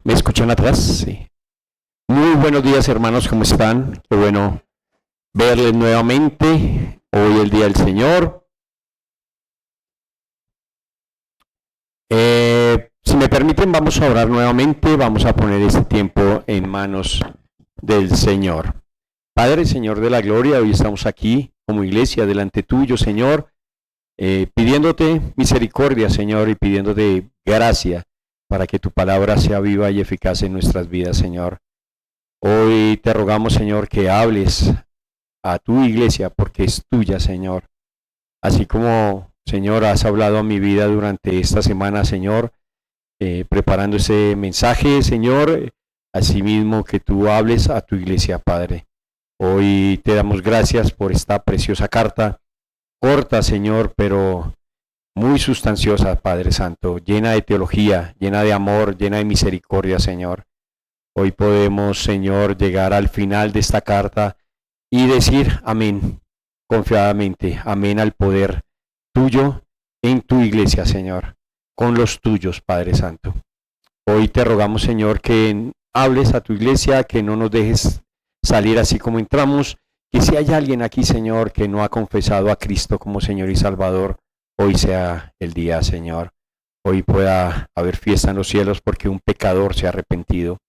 ¿Me escuchan atrás? Sí. Muy buenos días, hermanos, ¿cómo están? Qué bueno verles nuevamente. Hoy el Día del Señor. Si me permiten, vamos a orar nuevamente. Vamos a poner este tiempo en manos del Señor. Padre, Señor de la gloria, hoy estamos aquí como iglesia delante tuyo, Señor, pidiéndote misericordia, Señor, y pidiéndote gracia para que tu palabra sea viva y eficaz en nuestras vidas, Señor. Hoy te rogamos, Señor, que hables a tu iglesia porque es tuya, Señor. Así como, Señor, has hablado a mi vida durante esta semana, Señor, preparando ese mensaje, Señor, asimismo que tú hables a tu iglesia, Padre. Hoy te damos gracias por esta preciosa carta, corta, Señor, pero muy sustanciosa, Padre Santo, llena de teología, llena de amor, llena de misericordia, Señor. Hoy podemos, Señor, llegar al final de esta carta y decir amén, confiadamente, amén al poder tuyo en tu iglesia, Señor, con los tuyos, Padre Santo. Hoy te rogamos, Señor, que hables a tu iglesia, que no nos dejes salir así como entramos, que si hay alguien aquí, Señor, que no ha confesado a Cristo como Señor y Salvador, hoy sea el día, Señor. Hoy pueda haber fiesta en los cielos porque un pecador se ha arrepentido.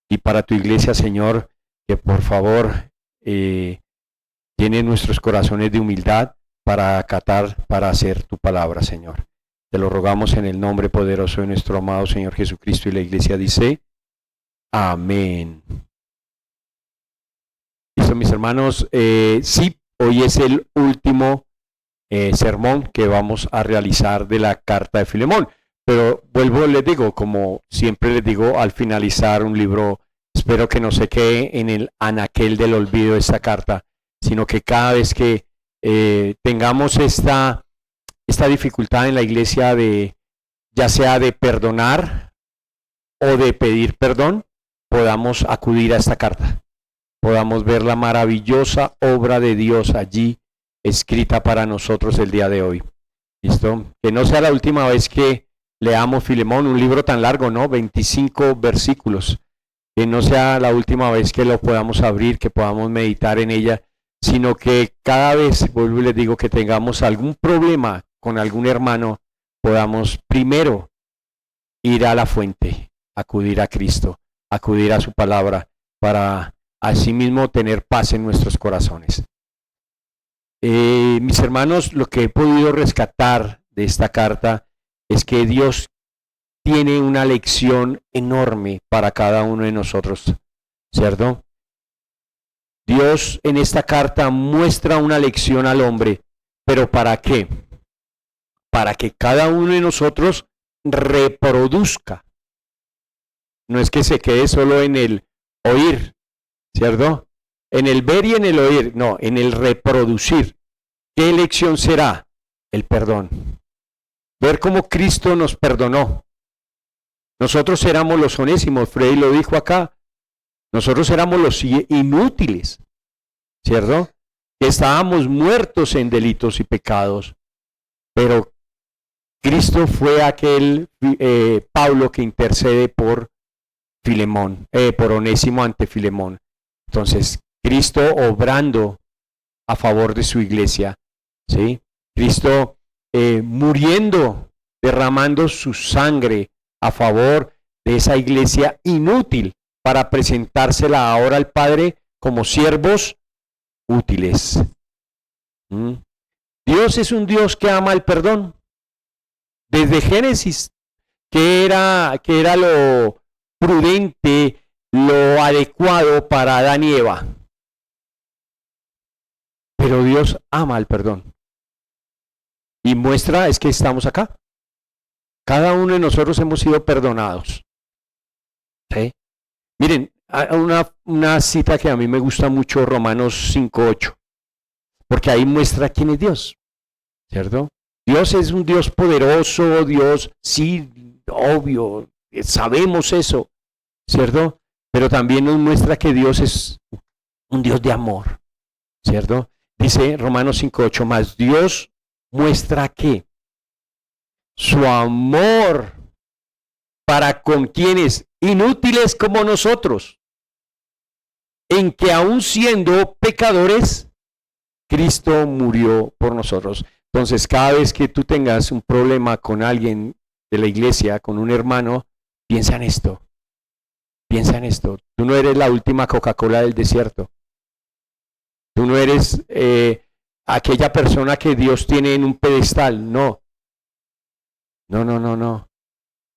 Y para tu iglesia, Señor, que por favor llene nuestros corazones de humildad para acatar, para hacer tu palabra, Señor. Te lo rogamos en el nombre poderoso de nuestro amado Señor Jesucristo, y la iglesia dice, amén. Listo, mis hermanos, sí, hoy es el último sermón que vamos a realizar de la carta de Filemón. Pero vuelvo, les digo, como siempre les digo, al finalizar un libro, espero que no se quede en el anaquel del olvido esta carta, sino que cada vez que tengamos esta dificultad en la iglesia de, ya sea de perdonar o de pedir perdón, podamos acudir a esta carta, podamos ver la maravillosa obra de Dios allí escrita para nosotros el día de hoy. ¿Listo? Que no sea la última vez que leamos Filemón, un libro tan largo, ¿no? 25 versículos. Que no sea la última vez que lo podamos abrir, que podamos meditar en ella, sino que cada vez, vuelvo y les digo, que tengamos algún problema con algún hermano, podamos primero ir a la fuente, acudir a Cristo, acudir a su palabra, para asimismo tener paz en nuestros corazones. Mis hermanos, lo que he podido rescatar de esta carta es que Dios tiene una lección enorme para cada uno de nosotros, ¿cierto? Dios en esta carta muestra una lección al hombre, pero ¿para qué? Para que cada uno de nosotros reproduzca. No es que se quede solo en el oír, ¿cierto? En el ver y en el oír, no, en el reproducir. ¿Qué lección será? El perdón. Ver cómo Cristo nos perdonó. Nosotros éramos los onésimos, Freddy lo dijo acá. Nosotros éramos los inútiles, ¿cierto? Estábamos muertos en delitos y pecados, pero Cristo fue aquel Pablo que intercede por Filemón, por Onésimo ante Filemón. Entonces, Cristo obrando a favor de su iglesia, ¿sí? Cristo muriendo, derramando su sangre a favor de esa iglesia inútil para presentársela ahora al Padre como siervos útiles. Dios es un Dios que ama el perdón. Desde Génesis, que era lo prudente, lo adecuado para Adán y Eva. Pero Dios ama el perdón. Y muestra es que estamos acá. Cada uno de nosotros hemos sido perdonados. ¿Sí? Miren, una cita que a mí me gusta mucho, Romanos 5:8, porque ahí muestra quién es Dios, ¿cierto? Dios es un Dios poderoso, Dios, sí, obvio, sabemos eso, ¿cierto? Pero también nos muestra que Dios es un Dios de amor, ¿cierto? Dice Romanos 5:8, más Dios muestra que su amor para con quienes inútiles como nosotros, en que aun siendo pecadores, Cristo murió por nosotros. Entonces, cada vez que tú tengas un problema con alguien de la iglesia, con un hermano, piensa en esto. Piensa en esto. Tú no eres la última Coca-Cola del desierto. Tú no eres aquella persona que Dios tiene en un pedestal. No. No, no, no, no.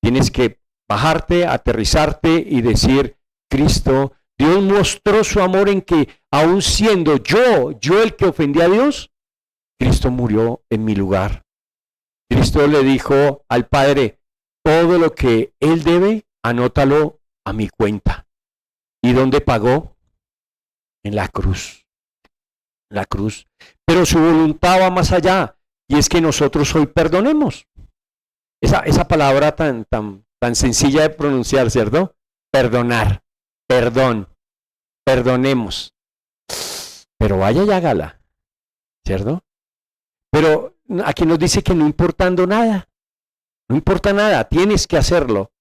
Tienes que bajarte, aterrizarte y decir, Cristo, Dios mostró su amor en que, aun siendo yo el que ofendí a Dios, Cristo murió en mi lugar. Cristo le dijo al Padre, todo lo que Él debe, anótalo a mi cuenta. ¿Y dónde pagó? En la cruz. La cruz. Pero su voluntad va más allá, y es que nosotros hoy perdonemos. Esa palabra tan sencilla de pronunciar, ¿cierto? Perdonar, perdón, perdonemos. Pero vaya y hágala, ¿cierto? Pero aquí nos dice que no importando nada, no importa nada, tienes que hacerlo.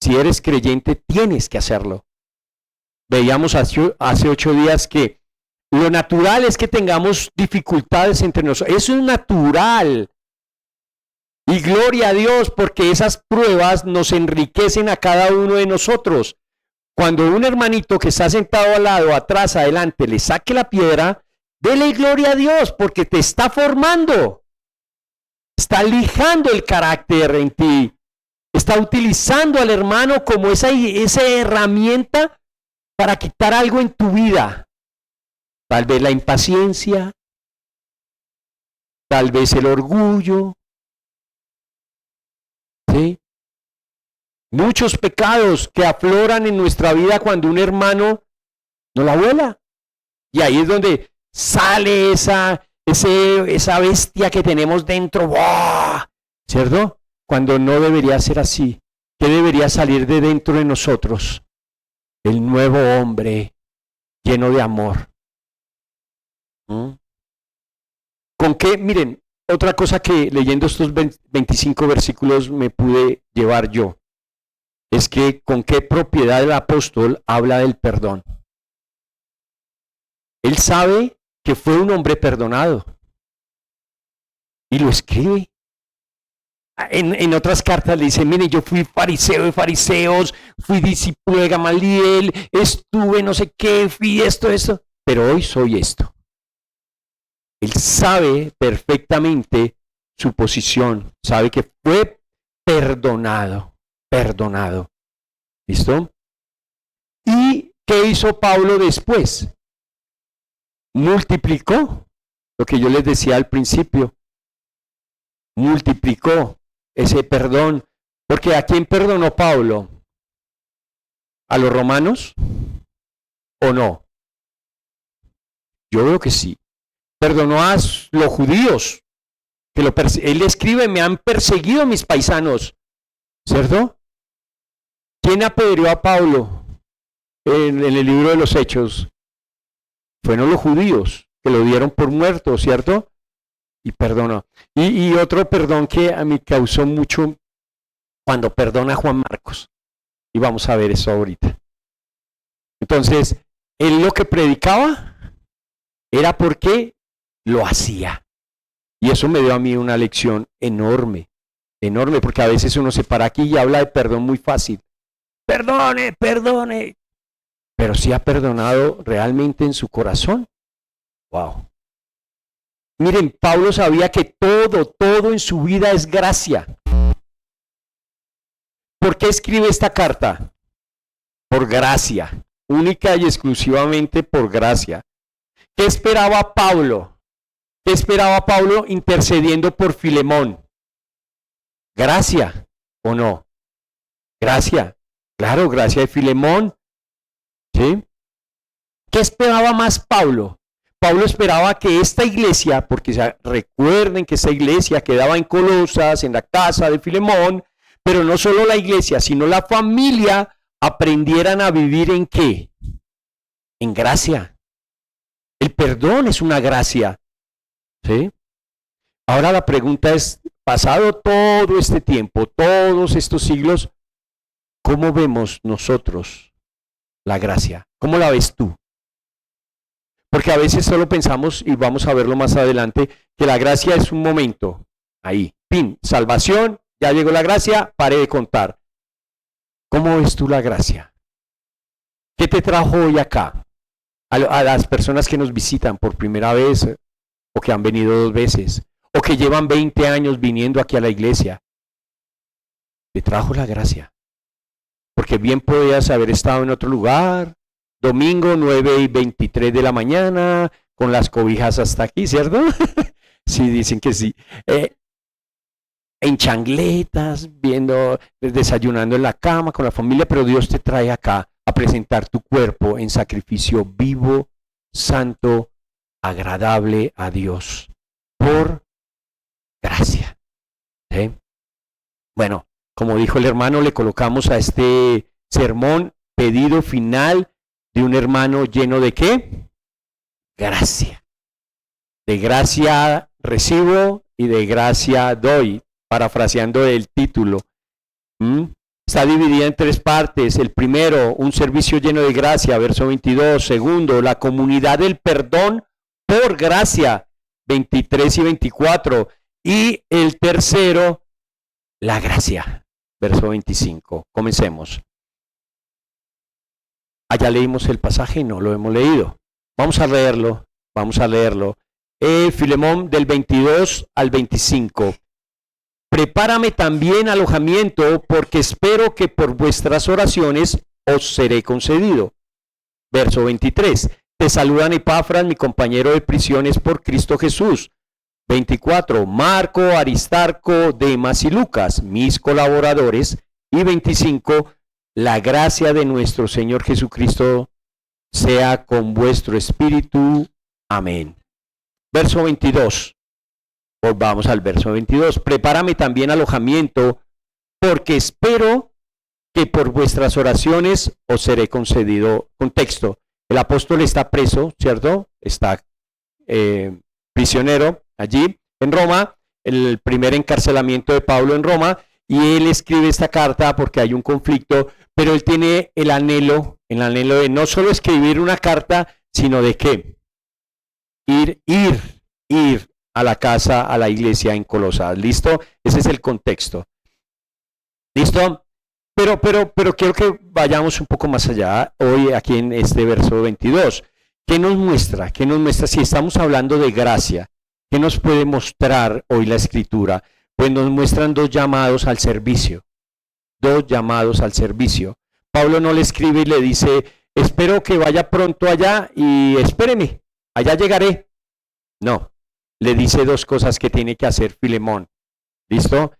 Si eres creyente, tienes que hacerlo. Veíamos hace 8 días que lo natural es que tengamos dificultades entre nosotros. Eso es natural. Y gloria a Dios, porque esas pruebas nos enriquecen a cada uno de nosotros. Cuando un hermanito que está sentado al lado, atrás, adelante, le saque la piedra, dele gloria a Dios, porque te está formando. Está lijando el carácter en ti. Está utilizando al hermano como esa herramienta para quitar algo en tu vida. Tal vez la impaciencia, tal vez el orgullo. ¿Sí? Muchos pecados que afloran en nuestra vida cuando un hermano no la vuela. Y ahí es donde sale esa bestia que tenemos dentro. ¡Wow! ¿Cierto? Cuando no debería ser así. ¿Qué debería salir de dentro de nosotros? El nuevo hombre lleno de amor. ¿Con qué? Miren, otra cosa que leyendo estos 25 versículos me pude llevar yo, es que con qué propiedad el apóstol habla del perdón. Él sabe que fue un hombre perdonado y lo escribe. En otras cartas le dice, mire, yo fui fariseo de fariseos, fui discípulo de Gamaliel, estuve no sé qué, fui esto, pero hoy soy esto. Él sabe perfectamente su posición, sabe que fue perdonado. ¿Listo? ¿Y qué hizo Pablo después? Multiplicó lo que yo les decía al principio. Multiplicó ese perdón. Porque ¿a quién perdonó Pablo? ¿A los romanos? ¿O no? Yo veo que sí. Perdonó a los judíos. Él escribe, me han perseguido mis paisanos. ¿Cierto? ¿Quién apedreó a Pablo en el libro de los Hechos? Fueron los judíos que lo dieron por muerto, ¿cierto? Y perdonó. Y otro perdón que a mí causó mucho cuando perdona a Juan Marcos. Y vamos a ver eso ahorita. Entonces, él lo que predicaba era porque lo hacía. Y eso me dio a mí una lección enorme, porque a veces uno se para aquí y habla de perdón muy fácil. Perdone. Pero si ha perdonado realmente en su corazón. Wow. Miren, Pablo sabía que todo en su vida es gracia. ¿Por qué escribe esta carta? Por gracia, única y exclusivamente por gracia. ¿Qué esperaba Pablo? ¿Qué esperaba Pablo intercediendo por Filemón? ¿Gracia o no? Gracia. Claro, gracia de Filemón. ¿Sí? ¿Qué esperaba más Pablo? Pablo esperaba que esta iglesia, porque recuerden que esta iglesia quedaba en Colosas, en la casa de Filemón, pero no solo la iglesia, sino la familia aprendieran a vivir ¿en qué? En gracia. El perdón es una gracia. ¿Sí? Ahora la pregunta es, pasado todo este tiempo, todos estos siglos, ¿Cómo vemos nosotros la gracia? ¿Cómo la ves tú? Porque a veces solo pensamos, y vamos a verlo más adelante, que la gracia es un momento, ahí, pin, salvación, ya llegó la gracia, paré de contar. ¿Cómo ves tú la gracia? ¿Qué te trajo hoy acá? A las personas que nos visitan por primera vez, o que han venido 2 veces, o que llevan 20 años viniendo aquí a la iglesia. Te trajo la gracia. Porque bien podías haber estado en otro lugar, domingo 9:23 de la mañana, con las cobijas hasta aquí, ¿cierto? Sí, dicen que sí. En chancletas, desayunando en la cama con la familia, pero Dios te trae acá a presentar tu cuerpo en sacrificio vivo, santo, agradable a Dios, por gracia. ¿Sí? Bueno, como dijo el hermano, le colocamos a este sermón pedido final de un hermano lleno de ¿qué? Gracia. De gracia recibo y de gracia doy, parafraseando el título. Está dividida en 3 partes. El primero, un servicio lleno de gracia, verso 22. Segundo, la comunidad del perdón por gracia, 23 y 24. Y el tercero, la gracia, verso 25. Comencemos. Allá leímos el pasaje, no lo hemos leído. Vamos a leerlo. Filemón del 22 al 25. Prepárame también alojamiento, porque espero que por vuestras oraciones os seré concedido. Verso 23. Te saludan Epafras, mi compañero de prisiones por Cristo Jesús. 24. Marco, Aristarco, Demas y Lucas, mis colaboradores. Y 25. La gracia de nuestro Señor Jesucristo sea con vuestro espíritu. Amén. Verso 22. Volvamos al verso 22. Prepárame también alojamiento, porque espero que por vuestras oraciones os seré concedido. Contexto. El apóstol está preso, ¿cierto? Está prisionero allí en Roma, el primer encarcelamiento de Pablo en Roma, y él escribe esta carta porque hay un conflicto, pero él tiene el anhelo de no solo escribir una carta, sino de ¿qué? Ir a la casa, a la iglesia en Colosas. ¿Listo? Ese es el contexto. ¿Listo? Pero quiero que vayamos un poco más allá hoy aquí en este verso 22. ¿Qué nos muestra? ¿Qué nos muestra? Si estamos hablando de gracia, ¿qué nos puede mostrar hoy la Escritura? Pues nos muestran 2 llamados al servicio. 2 llamados al servicio. Pablo no le escribe y le dice, espero que vaya pronto allá y espéreme, allá llegaré. No, le dice 2 cosas que tiene que hacer Filemón. ¿Listo?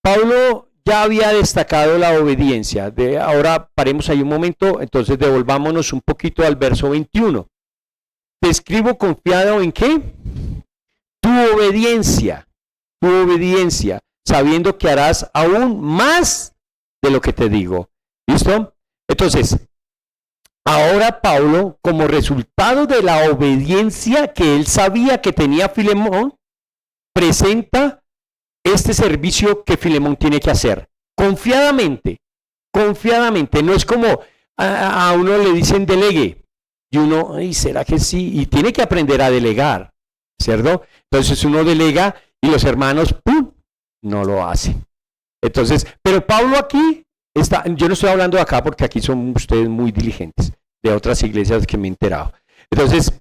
Pablo ya había destacado la obediencia. Ahora paremos ahí un momento, entonces devolvámonos un poquito al verso 21. Te escribo confiado en ¿qué? Tu obediencia, sabiendo que harás aún más de lo que te digo. ¿Listo? Entonces, ahora Pablo, como resultado de la obediencia que él sabía que tenía Filemón, presenta este servicio que Filemón tiene que hacer. Confiadamente. No es como a uno le dicen delegue. Y uno, ay, ¿será que sí? Y tiene que aprender a delegar, ¿cierto? Entonces uno delega y los hermanos, ¡pum!, no lo hacen. Entonces, pero Pablo aquí está, yo no estoy hablando de acá porque aquí son ustedes muy diligentes, de otras iglesias que me he enterado. Entonces,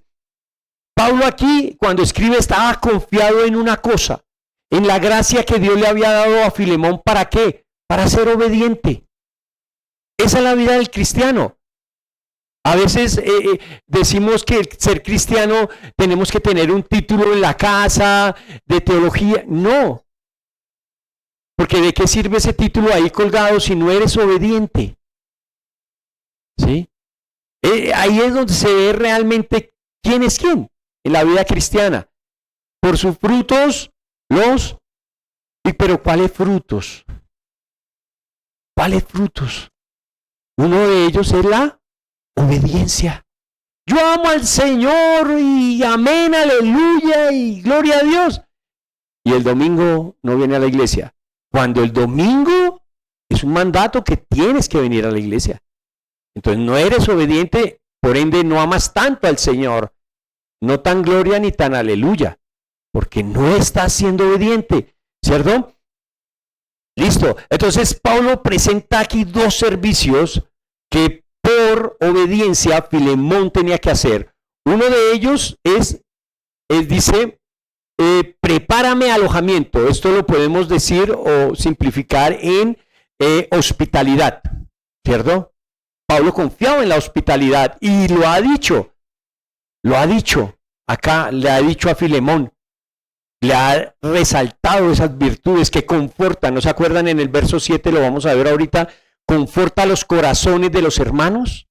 Pablo aquí, cuando escribe, estaba confiado en una cosa, en la gracia que Dios le había dado a Filemón. ¿Para qué? Para ser obediente. Esa es la vida del cristiano. A veces decimos que ser cristiano tenemos que tener un título en la casa de teología. No. Porque ¿de qué sirve ese título ahí colgado si no eres obediente? ¿Sí? Ahí es donde se ve realmente quién es quién en la vida cristiana. Por sus frutos pero ¿cuáles frutos? ¿Cuáles frutos? Uno de ellos es la obediencia. Yo amo al Señor y amén, aleluya y gloria a Dios. Y el domingo no viene a la iglesia. Cuando el domingo Es un mandato que tienes que venir a la iglesia. Entonces no eres obediente, por ende no amas tanto al Señor. No tan gloria ni tan aleluya, porque no estás siendo obediente, ¿cierto? Listo. Entonces Pablo presenta aquí dos servicios que por obediencia Filemón tenía que hacer. Uno de ellos dice, prepárame alojamiento. Esto lo podemos decir o simplificar en hospitalidad, ¿cierto? Pablo confiaba en la hospitalidad y lo ha dicho, acá le ha dicho a Filemón, le ha resaltado esas virtudes que confortan. ¿No se acuerdan? En el verso 7, lo vamos a ver ahorita, conforta los corazones de los hermanos.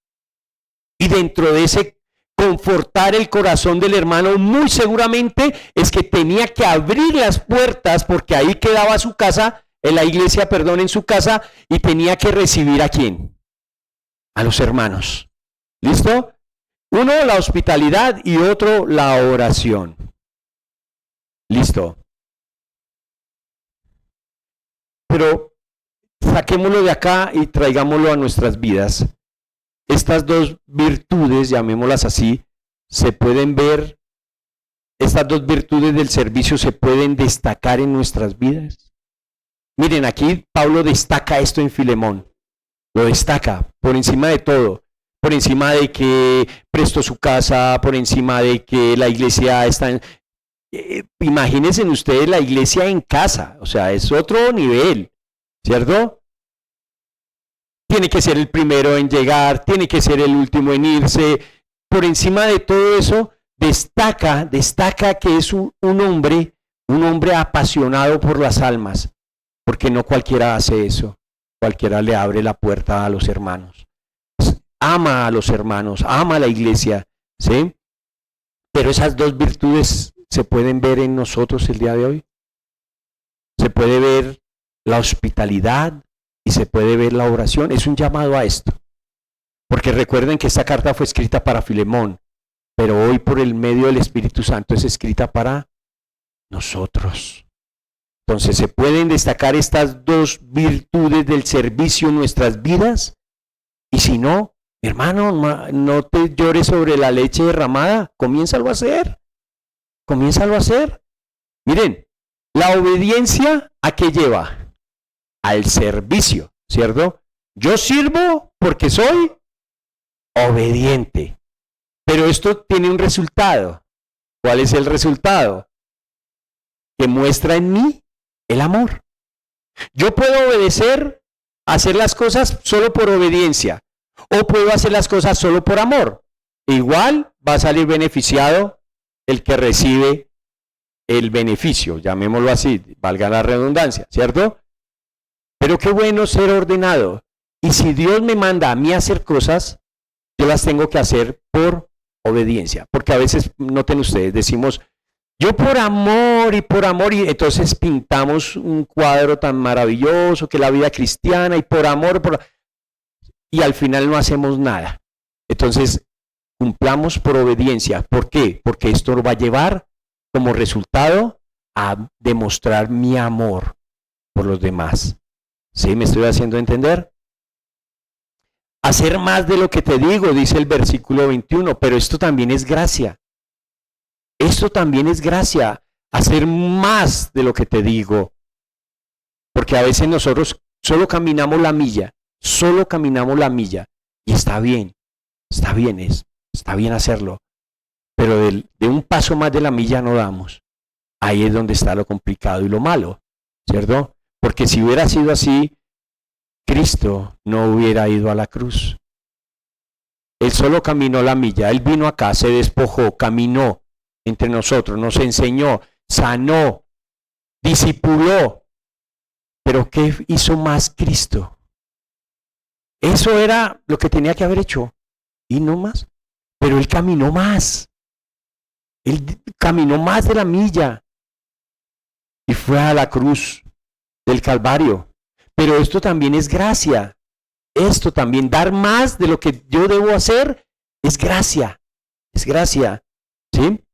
Y dentro de ese confortar el corazón del hermano, muy seguramente es que tenía que abrir las puertas, porque ahí quedaba su casa, en la iglesia, perdón, en su casa, y tenía que recibir ¿a quién? A los hermanos. ¿Listo? Uno, la hospitalidad, y otro, la oración. Listo. Pero saquémoslo de acá y traigámoslo a nuestras vidas. Estas dos virtudes, llamémoslas así, se pueden ver, estas dos virtudes del servicio se pueden destacar en nuestras vidas. Miren, aquí Pablo destaca esto en Filemón, lo destaca por encima de todo, por encima de que prestó su casa, por encima de que la iglesia está en... imagínense ustedes la iglesia en casa, o sea, es otro nivel, ¿cierto? Tiene que ser el primero en llegar, tiene que ser el último en irse. Por encima de todo eso, destaca que es un hombre apasionado por las almas, porque no cualquiera hace eso, cualquiera le abre la puerta a los hermanos. Ama a los hermanos, ama a la iglesia, ¿sí? Pero esas dos virtudes se pueden ver en nosotros el día de hoy. Se puede ver la hospitalidad y se puede ver la oración. Es un llamado a esto. Porque recuerden que esta carta fue escrita para Filemón, pero hoy por el medio del Espíritu Santo es escrita para nosotros. Entonces, ¿se pueden destacar estas dos virtudes del servicio en nuestras vidas? Y si no, hermano, no te llores sobre la leche derramada, comiénzalo a hacer. Comiénzalo a hacer. Miren, la obediencia, ¿a qué lleva? Al servicio, ¿cierto? Yo sirvo porque soy obediente. Pero esto tiene un resultado. ¿Cuál es el resultado? Que muestra en mí el amor. Yo puedo obedecer, hacer las cosas solo por obediencia, o puedo hacer las cosas solo por amor. Igual va a salir beneficiado el que recibe el beneficio, llamémoslo así, valga la redundancia, ¿cierto? Pero qué bueno ser ordenado. Y si Dios me manda a mí a hacer cosas, yo las tengo que hacer por obediencia. Porque a veces, noten ustedes, decimos, yo por amor, y entonces pintamos un cuadro tan maravilloso que es la vida cristiana, y por amor, y al final no hacemos nada. Entonces, cumplamos por obediencia. ¿Por qué? Porque esto va a llevar como resultado a demostrar mi amor por los demás. ¿Sí? ¿Me estoy haciendo entender? Hacer más de lo que te digo, dice el versículo 21, pero esto también es gracia. Esto también es gracia, hacer más de lo que te digo. Porque a veces nosotros solo caminamos la milla, y está bien hacerlo. Pero de un paso más de la milla no damos. Ahí es donde está lo complicado y lo malo, ¿cierto? Porque si hubiera sido así, Cristo no hubiera ido a la cruz. Él solo caminó la milla, Él vino acá, se despojó, caminó entre nosotros, nos enseñó, sanó, discipuló. Pero ¿qué hizo más Cristo? Eso era lo que tenía que haber hecho, y no más. Pero Él caminó más. Él caminó más de la milla y fue a la cruz del Calvario. Pero esto también es gracia. Esto también, dar más de lo que yo debo hacer, es gracia. Es gracia. ¿Sí?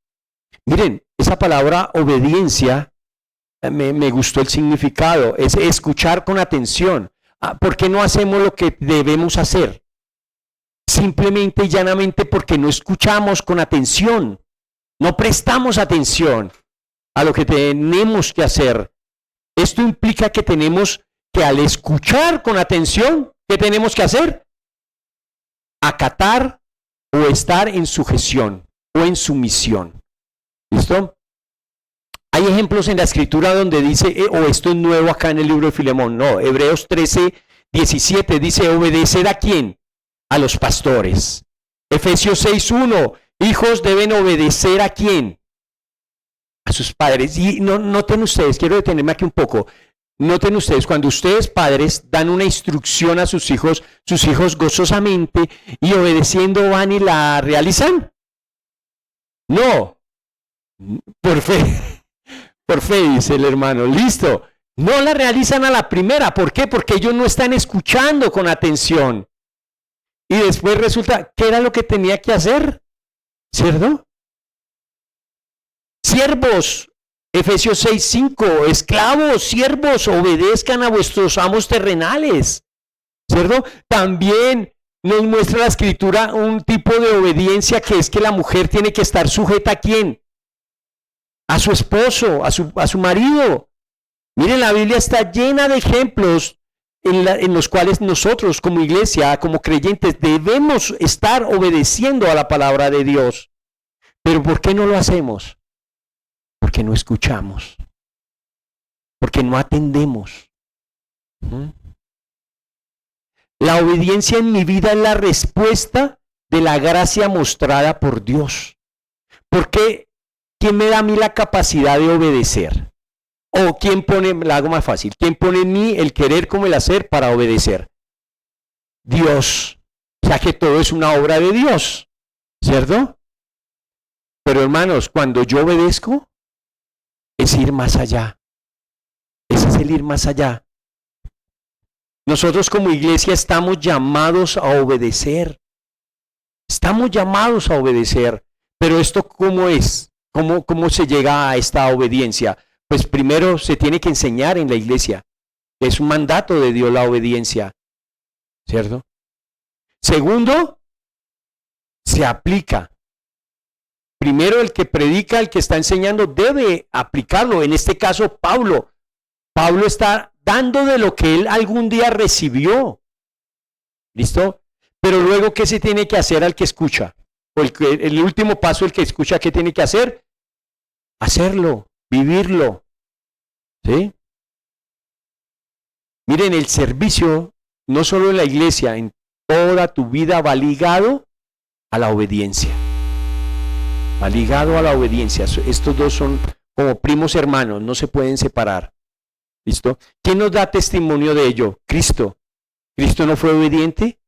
Miren, esa palabra obediencia, me gustó el significado. Es escuchar con atención. ¿Por qué no hacemos lo que debemos hacer? Simplemente y llanamente porque no escuchamos con atención, no prestamos atención a lo que tenemos que hacer. Esto implica que tenemos que al escuchar con atención, ¿qué tenemos que hacer? Acatar o estar en sujeción o en sumisión. ¿Listo? Hay ejemplos en la escritura donde dice, o esto es nuevo acá en el libro de Filemón, no, Hebreos 13, 17 dice, obedecer ¿a quién? A los pastores. Efesios 6, 1, hijos deben obedecer ¿a quién? A sus padres. Y noten ustedes, quiero detenerme aquí un poco, noten ustedes, cuando ustedes padres dan una instrucción a sus hijos gozosamente y obedeciendo van y la realizan. No, por fe. Por fe, dice el hermano, listo. No la realizan a la primera. ¿Por qué? Porque ellos no están escuchando con atención. Y después resulta, ¿qué era lo que tenía que hacer? ¿Cierto? Siervos, Efesios 6, 5, esclavos, siervos, obedezcan a vuestros amos terrenales. ¿Cierto? También nos muestra la escritura un tipo de obediencia que es que la mujer tiene que estar sujeta ¿a quién? A su esposo, a su marido. Miren, la Biblia está llena de ejemplos en los cuales nosotros como iglesia, como creyentes, debemos estar obedeciendo a la palabra de Dios. Pero ¿por qué no lo hacemos? Porque no escuchamos. Porque no atendemos. La obediencia en mi vida es la respuesta de la gracia mostrada por Dios. ¿Por qué? ¿Quién me da a mí la capacidad de obedecer? ¿O quién pone, la hago más fácil, quién pone en mí el querer como el hacer para obedecer? Dios. O sea que todo es una obra de Dios, ¿cierto? Pero hermanos, cuando yo obedezco, es ir más allá. Ese es el ir más allá. Nosotros como iglesia estamos llamados a obedecer. Estamos llamados a obedecer. Pero esto, ¿cómo es? ¿Cómo se llega a esta obediencia? Pues primero se tiene que enseñar en la iglesia. Es un mandato de Dios la obediencia, ¿cierto? Segundo, se aplica. Primero el que predica, el que está enseñando, debe aplicarlo. En este caso, Pablo. Pablo está dando de lo que él algún día recibió. ¿Listo? Pero luego, ¿qué se tiene que hacer al que escucha? O el último paso, el que escucha, ¿qué tiene que hacer? Hacerlo, vivirlo. ¿Sí? Miren, el servicio, no solo en la iglesia, en toda tu vida va ligado a la obediencia. Va ligado a la obediencia. Estos dos son como primos hermanos, no se pueden separar. ¿Listo? ¿Quién nos da testimonio de ello? Cristo. ¿Cristo no fue obediente?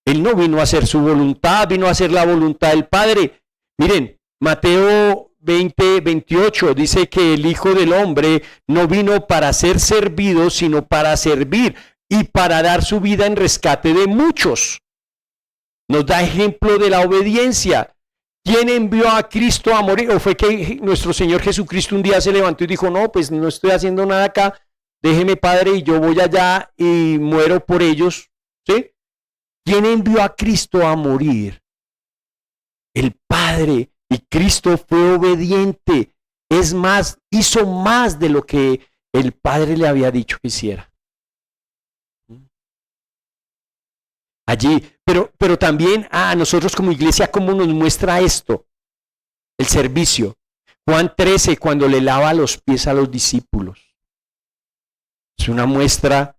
Él no vino a hacer su voluntad, vino a hacer la voluntad del Padre. Miren, Mateo 20, 28 dice que el Hijo del Hombre no vino para ser servido, sino para servir y para dar su vida en rescate de muchos. Nos da ejemplo de la obediencia. ¿Quién envió a Cristo a morir? ¿O fue que nuestro Señor Jesucristo un día se levantó y dijo, no, pues no estoy haciendo nada acá, déjeme Padre y yo voy allá y muero por ellos? ¿Sí? ¿Quién envió a Cristo a morir? El Padre. Y Cristo fue obediente. Es más, hizo más de lo que el Padre le había dicho que hiciera. Allí, pero también a nosotros como iglesia, ¿cómo nos muestra esto? El servicio. Juan 13, cuando le lava los pies a los discípulos. Es una muestra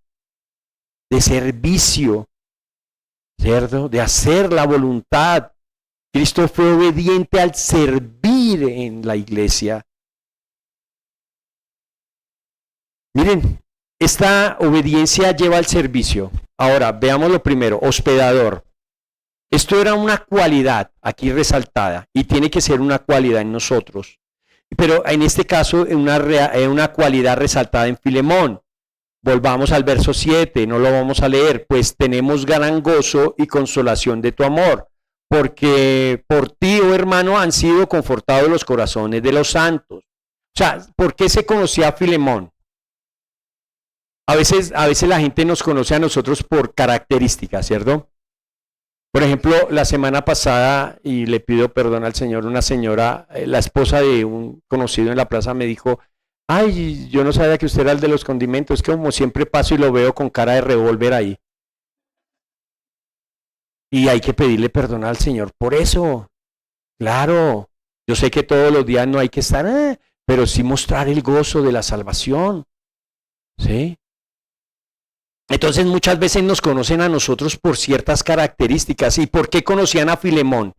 de servicio, ¿cierto? De hacer la voluntad. Cristo fue obediente al servir en la iglesia. Miren, esta obediencia lleva al servicio. Ahora, veamos lo primero, hospedador. Esto era una cualidad aquí resaltada y tiene que ser una cualidad en nosotros. Pero en este caso, una cualidad resaltada en Filemón. Volvamos al verso 7, no lo vamos a leer. Pues tenemos gran gozo y consolación de tu amor, porque por ti, oh hermano, han sido confortados los corazones de los santos. O sea, ¿por qué se conocía a Filemón? A veces la gente nos conoce a nosotros por características, ¿cierto? Por ejemplo, la semana pasada, y le pido perdón al Señor, una señora, la esposa de un conocido en la plaza me dijo, ay, yo no sabía que usted era el de los condimentos, es que como siempre paso y lo veo con cara de revólver ahí. Y hay que pedirle perdón al Señor por eso. Claro, yo sé que todos los días no hay que estar, pero sí mostrar el gozo de la salvación. ¿Sí? Entonces muchas veces nos conocen a nosotros por ciertas características. ¿Y por qué conocían a Filemón?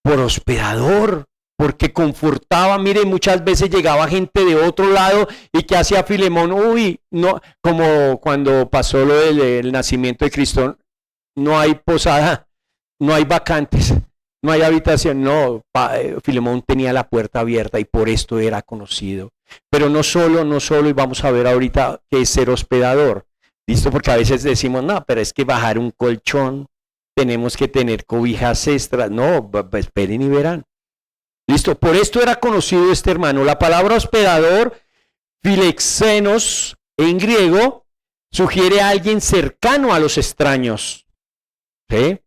Por hospedador, porque confortaba. Mire, muchas veces llegaba gente de otro lado y ¿qué hacía Filemón? Uy, no, como cuando pasó lo del nacimiento de Cristo, no hay posada, no hay vacantes, no hay habitación. No, Filemón tenía la puerta abierta y por esto era conocido. Pero no solo, y vamos a ver ahorita qué es ser hospedador. ¿Listo? Porque a veces decimos, no, pero es que bajar un colchón, tenemos que tener cobijas extras. No, esperen y verán. ¿Listo? Por esto era conocido este hermano. La palabra hospedador, filexenos, en griego, sugiere a alguien cercano a los extraños. ¿Sí?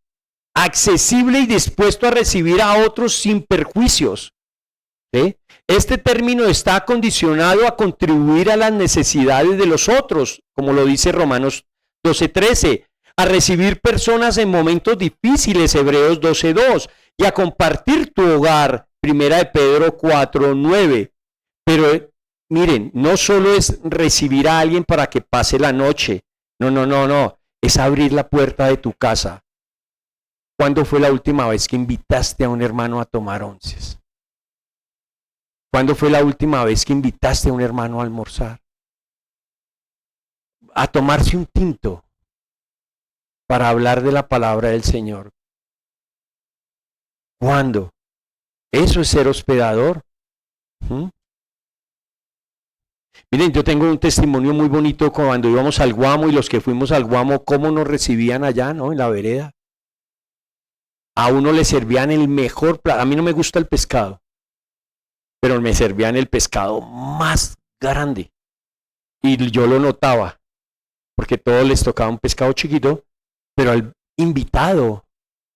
Accesible y dispuesto a recibir a otros sin perjuicios. ¿Sí? Este término está condicionado a contribuir a las necesidades de los otros, como lo dice Romanos 12:13, a recibir personas en momentos difíciles, Hebreos 12:2, y a compartir tu hogar, Primera de Pedro 4:9. Pero miren, no solo es recibir a alguien para que pase la noche, no, es abrir la puerta de tu casa. ¿Cuándo fue la última vez que invitaste a un hermano a tomar onces? ¿Cuándo fue la última vez que invitaste a un hermano a almorzar? A tomarse un tinto para hablar de la palabra del Señor. ¿Cuándo? Eso es ser hospedador. Miren, yo tengo un testimonio muy bonito cuando íbamos al Guamo y los que fuimos al Guamo, cómo nos recibían allá, ¿no? En la vereda. A uno le servían el mejor plato. A mí no me gusta el pescado, pero me servían el pescado más grande. Y yo lo notaba, porque todos les tocaba un pescado chiquito, pero al invitado,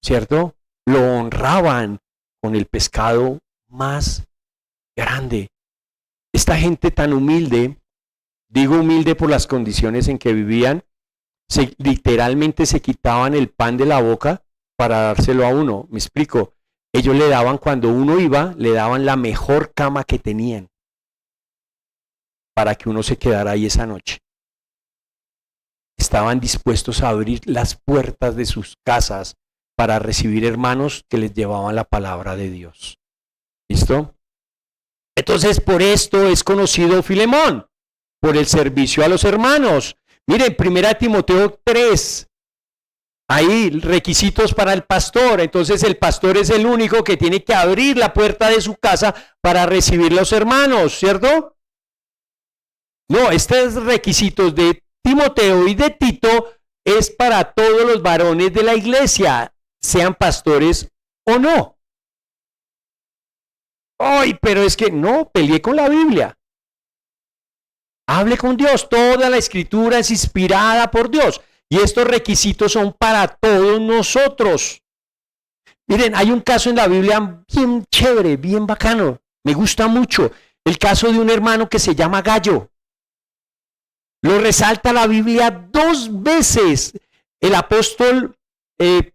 ¿cierto? Lo honraban con el pescado más grande. Esta gente tan humilde, digo humilde por las condiciones en que vivían, literalmente se quitaban el pan de la boca para dárselo a uno. Me explico. Ellos le daban, cuando uno iba, le daban la mejor cama que tenían para que uno se quedara ahí esa noche. Estaban dispuestos a abrir las puertas de sus casas para recibir hermanos que les llevaban la palabra de Dios. ¿Listo? Entonces, por esto es conocido Filemón, por el servicio a los hermanos. Miren, 1 Timoteo 3. Hay requisitos para el pastor, entonces el pastor es el único que tiene que abrir la puerta de su casa para recibir los hermanos, ¿cierto? No, estos requisitos de Timoteo y de Tito es para todos los varones de la iglesia, sean pastores o no. Ay, pero es que no, peleé con la Biblia. Hable con Dios, toda la escritura es inspirada por Dios. Y estos requisitos son para todos nosotros. Miren, hay un caso en la Biblia bien chévere, bien bacano. Me gusta mucho. El caso de un hermano que se llama Gallo. Lo resalta la Biblia 2 veces. El apóstol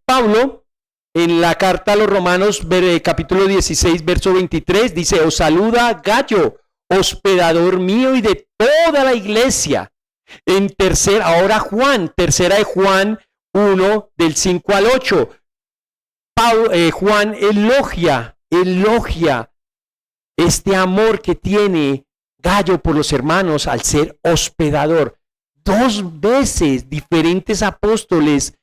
Pablo, en la carta a los Romanos, capítulo 16, verso 23, dice, os saluda Gallo, hospedador mío y de toda la iglesia. En ahora Juan, tercera de Juan 1, del 5 al 8. Juan elogia este amor que tiene Gallo por los hermanos al ser hospedador. 2 veces diferentes apóstoles.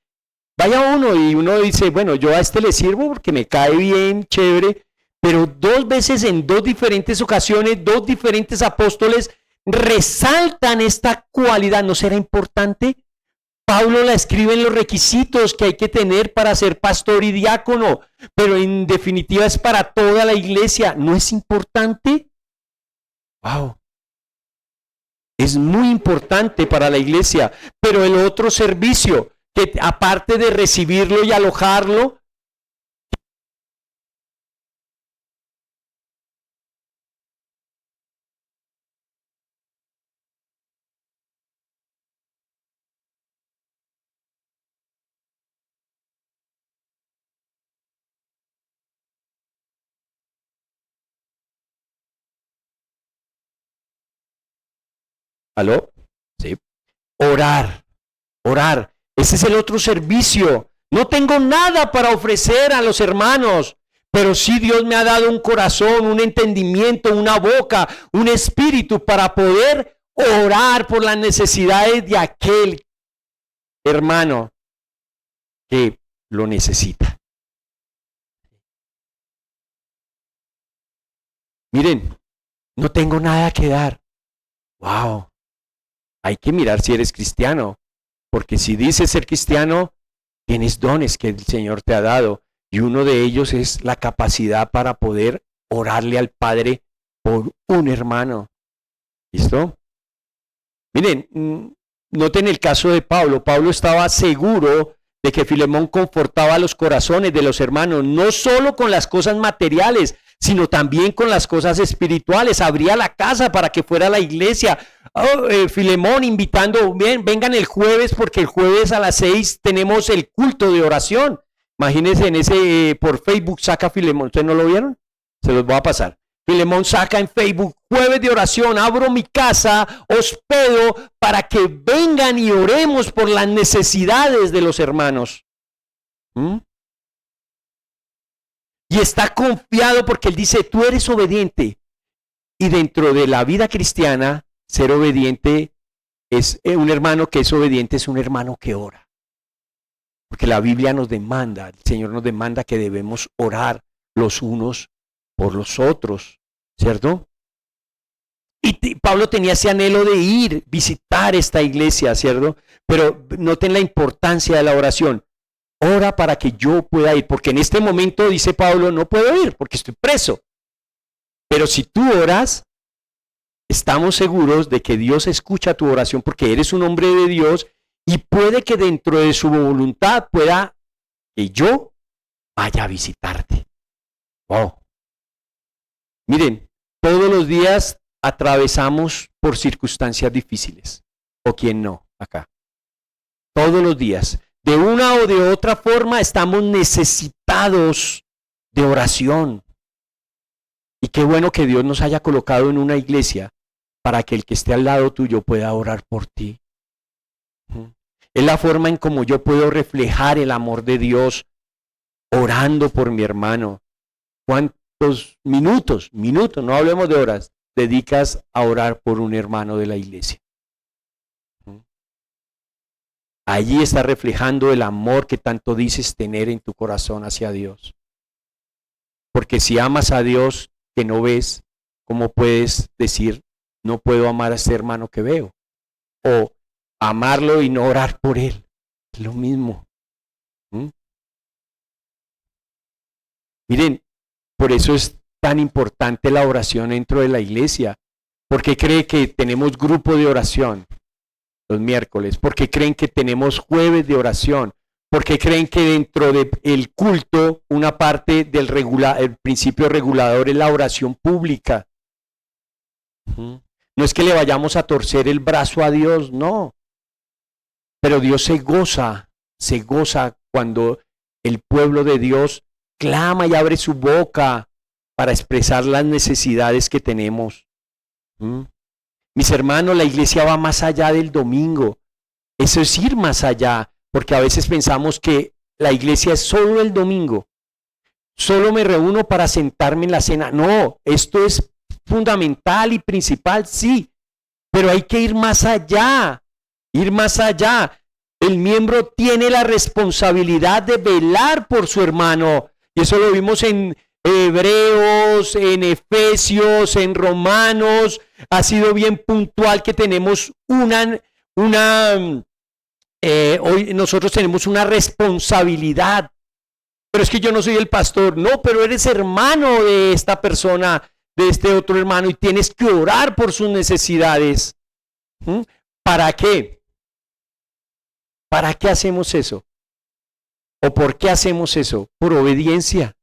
Vaya uno y uno dice, bueno, yo a este le sirvo porque me cae bien, chévere, pero 2 veces en 2 diferentes ocasiones, 2 diferentes apóstoles resaltan esta cualidad. ¿No será importante? Pablo la escribe en los requisitos que hay que tener para ser pastor y diácono, pero en definitiva es para toda la iglesia. ¿No es importante? Wow. Es muy importante para la iglesia, pero el otro servicio, que aparte de recibirlo y alojarlo, ¿aló? Sí. Orar, orar. Ese es el otro servicio. No tengo nada para ofrecer a los hermanos, pero sí Dios me ha dado un corazón, un entendimiento, una boca, un espíritu para poder orar por las necesidades de aquel hermano que lo necesita. Miren, no tengo nada que dar. Wow. Hay que mirar si eres cristiano, porque si dices ser cristiano, tienes dones que el Señor te ha dado, y uno de ellos es la capacidad para poder orarle al Padre por un hermano. ¿Listo? Miren, noten el caso de Pablo. Pablo estaba seguro de que Filemón confortaba los corazones de los hermanos, no solo con las cosas materiales, sino también con las cosas espirituales. Abría la casa para que fuera a la iglesia. Filemón invitando, vengan el jueves, porque el jueves a las 6 tenemos el culto de oración. Imagínense en ese, por Facebook saca Filemón. ¿Ustedes no lo vieron? Se los voy a pasar. Filemón saca en Facebook, jueves de oración, abro mi casa, hospedo para que vengan y oremos por las necesidades de los hermanos. Y está confiado porque él dice, tú eres obediente. Y dentro de la vida cristiana, ser obediente es un hermano que es obediente, es un hermano que ora. Porque la Biblia nos demanda, el Señor nos demanda que debemos orar los unos por los otros, ¿cierto? Y Pablo tenía ese anhelo de ir, visitar esta iglesia, ¿cierto? Pero noten la importancia de la oración. Ora para que yo pueda ir, porque en este momento, dice Pablo, no puedo ir porque estoy preso. Pero si tú oras, estamos seguros de que Dios escucha tu oración porque eres un hombre de Dios y puede que dentro de su voluntad pueda que yo vaya a visitarte. Wow. Miren, todos los días atravesamos por circunstancias difíciles. ¿O quién no? Acá. Todos los días. De una o de otra forma estamos necesitados de oración. Y qué bueno que Dios nos haya colocado en una iglesia para que el que esté al lado tuyo pueda orar por ti. Es la forma en cómo yo puedo reflejar el amor de Dios orando por mi hermano. ¿Cuántos minutos, no hablemos de horas, dedicas a orar por un hermano de la iglesia? Allí está reflejando el amor que tanto dices tener en tu corazón hacia Dios. Porque si amas a Dios que no ves, ¿cómo puedes decir, no puedo amar a este hermano que veo? O amarlo y no orar por él. Es lo mismo. Miren, por eso es tan importante la oración dentro de la iglesia. Porque cree que tenemos grupo de oración los miércoles, porque creen que tenemos jueves de oración, porque creen que dentro del culto una parte del el principio regulador es la oración pública. No es que le vayamos a torcer el brazo a Dios, no. Pero Dios se goza cuando el pueblo de Dios clama y abre su boca para expresar las necesidades que tenemos. Mis hermanos, la iglesia va más allá del domingo. Eso es ir más allá, porque a veces pensamos que la iglesia es solo el domingo. Solo me reúno para sentarme en la cena. No, esto es fundamental y principal, sí, pero hay que ir más allá, ir más allá. El miembro tiene la responsabilidad de velar por su hermano, y eso lo vimos en Hebreos, en Efesios, en Romanos. Ha sido bien puntual que tenemos hoy nosotros tenemos una responsabilidad. Pero es que yo no soy el pastor. No, pero eres hermano de esta persona, de este otro hermano, y tienes que orar por sus necesidades. ¿Mm? ¿Para qué? ¿Para qué hacemos eso? ¿O por qué hacemos eso? Por obediencia.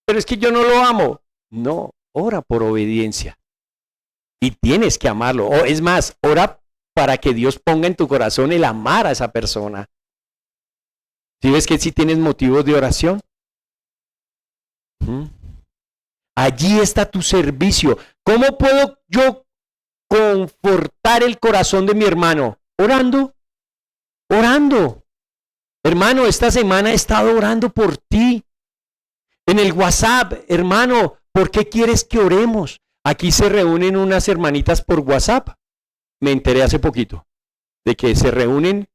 Pero es que yo no lo amo. No, ora por obediencia. Y tienes que amarlo. O es más, ora para que Dios ponga en tu corazón el amar a esa persona. ¿Sí ves que sí tienes motivos de oración? ¿Mm? Allí está tu servicio. ¿Cómo puedo yo confortar el corazón de mi hermano? Orando. Orando. Hermano, esta semana he estado orando por ti. En el WhatsApp, hermano, ¿por qué quieres que oremos? Aquí se reúnen unas hermanitas por WhatsApp. Me enteré hace poquito de que se reúnen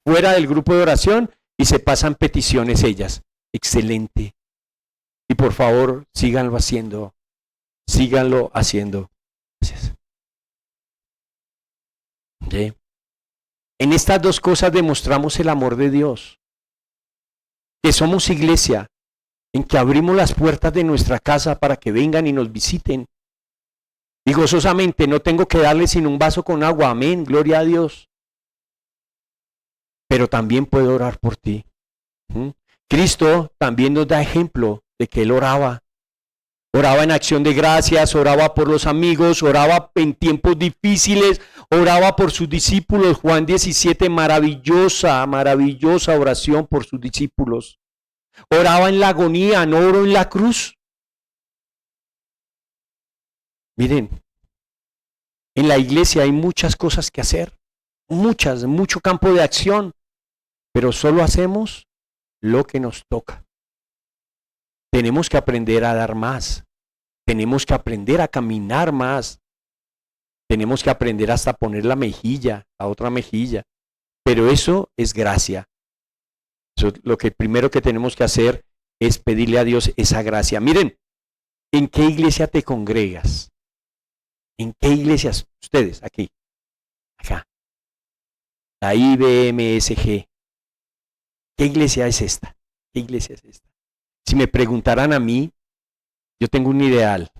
fuera del grupo de oración y se pasan peticiones ellas. Excelente. Y por favor, síganlo haciendo. Síganlo haciendo. Gracias. ¿Sí? En estas dos cosas demostramos el amor de Dios. Que somos iglesia, en que abrimos las puertas de nuestra casa para que vengan y nos visiten. Y gozosamente no tengo que darles sino un vaso con agua. Amén, gloria a Dios. Pero también puedo orar por ti. Cristo también nos da ejemplo de que Él oraba. Oraba en acción de gracias, oraba por los amigos, oraba en tiempos difíciles, oraba por sus discípulos. Juan 17, maravillosa, maravillosa oración por sus discípulos. Oraba en la agonía, no oró en la cruz. Miren, en la iglesia hay muchas cosas que hacer, mucho campo de acción, pero solo hacemos lo que nos toca. Tenemos que aprender a dar más, tenemos que aprender a caminar más, tenemos que aprender hasta poner la mejilla, la otra mejilla, pero eso es gracia. Eso, lo que primero que tenemos que hacer es pedirle a Dios esa gracia. Miren, ¿en qué iglesia te congregas? ¿En qué iglesias? Ustedes, aquí, acá. La IBMSG. ¿Qué iglesia es esta? ¿Qué iglesia es esta? Si me preguntaran a mí, yo tengo un ideal,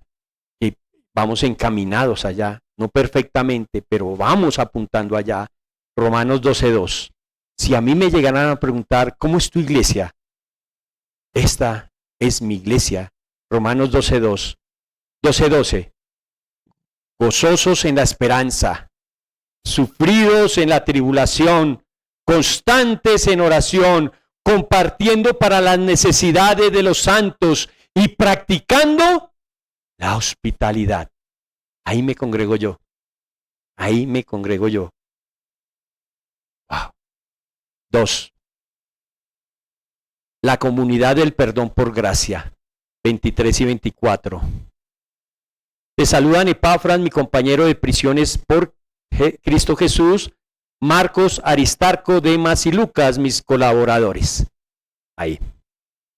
que vamos encaminados allá, no perfectamente, pero vamos apuntando allá. Romanos 12:2. Si a mí me llegaran a preguntar, ¿cómo es tu iglesia? Esta es mi iglesia. Romanos 12:2. 12:12. Gozosos en la esperanza, sufridos en la tribulación, constantes en oración, compartiendo para las necesidades de los santos y practicando la hospitalidad. Ahí me congrego yo. Ahí me congrego yo. Wow. 2. La comunidad del perdón por gracia. 23 y 24. Te saludan Epafras, mi compañero de prisiones por Cristo Jesús, Marcos, Aristarco, Demas y Lucas, mis colaboradores. Ahí.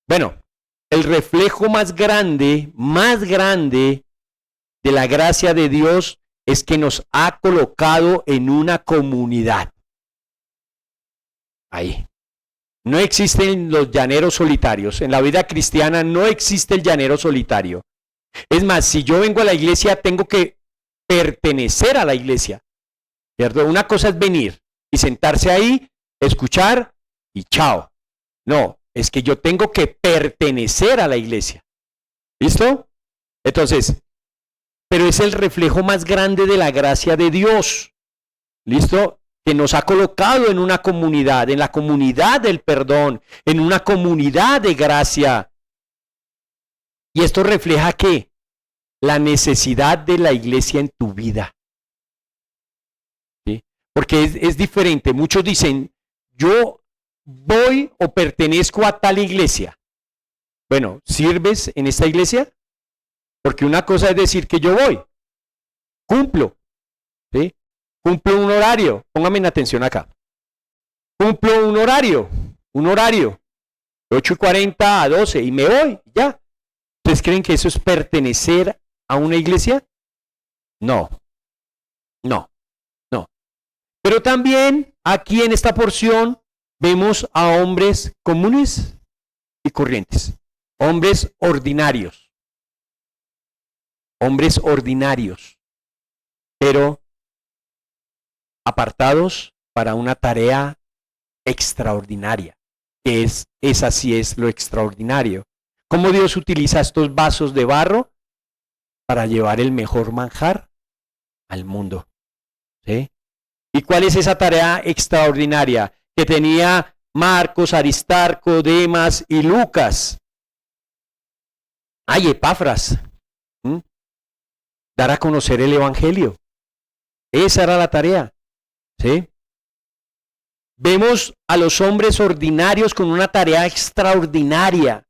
Bueno, el reflejo más grande de la gracia de Dios es que nos ha colocado en una comunidad. Ahí. No existen los llaneros solitarios. En la vida cristiana no existe el llanero solitario. Es más, si yo vengo a la iglesia, tengo que pertenecer a la iglesia. ¿Cierto? Una cosa es venir y sentarse ahí, escuchar y chao. No, es que yo tengo que pertenecer a la iglesia. ¿Listo? Entonces, pero es el reflejo más grande de la gracia de Dios. ¿Listo? Que nos ha colocado en una comunidad, en la comunidad del perdón, en una comunidad de gracia. Y esto refleja ¿qué? La necesidad de la iglesia en tu vida. ¿Sí? Porque es diferente. Muchos dicen, yo voy o pertenezco a tal iglesia. Bueno, ¿sirves en esta iglesia? Porque una cosa es decir que yo voy. Cumplo. ¿Sí? Cumplo un horario. Póngame en atención acá. Cumplo un horario. De 8:40 a 12 y me voy, ya. ¿Ustedes creen que eso es pertenecer a una iglesia? No. Pero también aquí en esta porción vemos a hombres comunes y corrientes. Hombres ordinarios. Pero apartados para una tarea extraordinaria, que esa sí es lo extraordinario. ¿Cómo Dios utiliza estos vasos de barro para llevar el mejor manjar al mundo? ¿Sí? ¿Y cuál es esa tarea extraordinaria que tenía Marcos, Aristarco, Demas y Lucas? Ay, Epafras. Dar a conocer el Evangelio. Esa era la tarea. ¿Sí? Vemos a los hombres ordinarios con una tarea extraordinaria.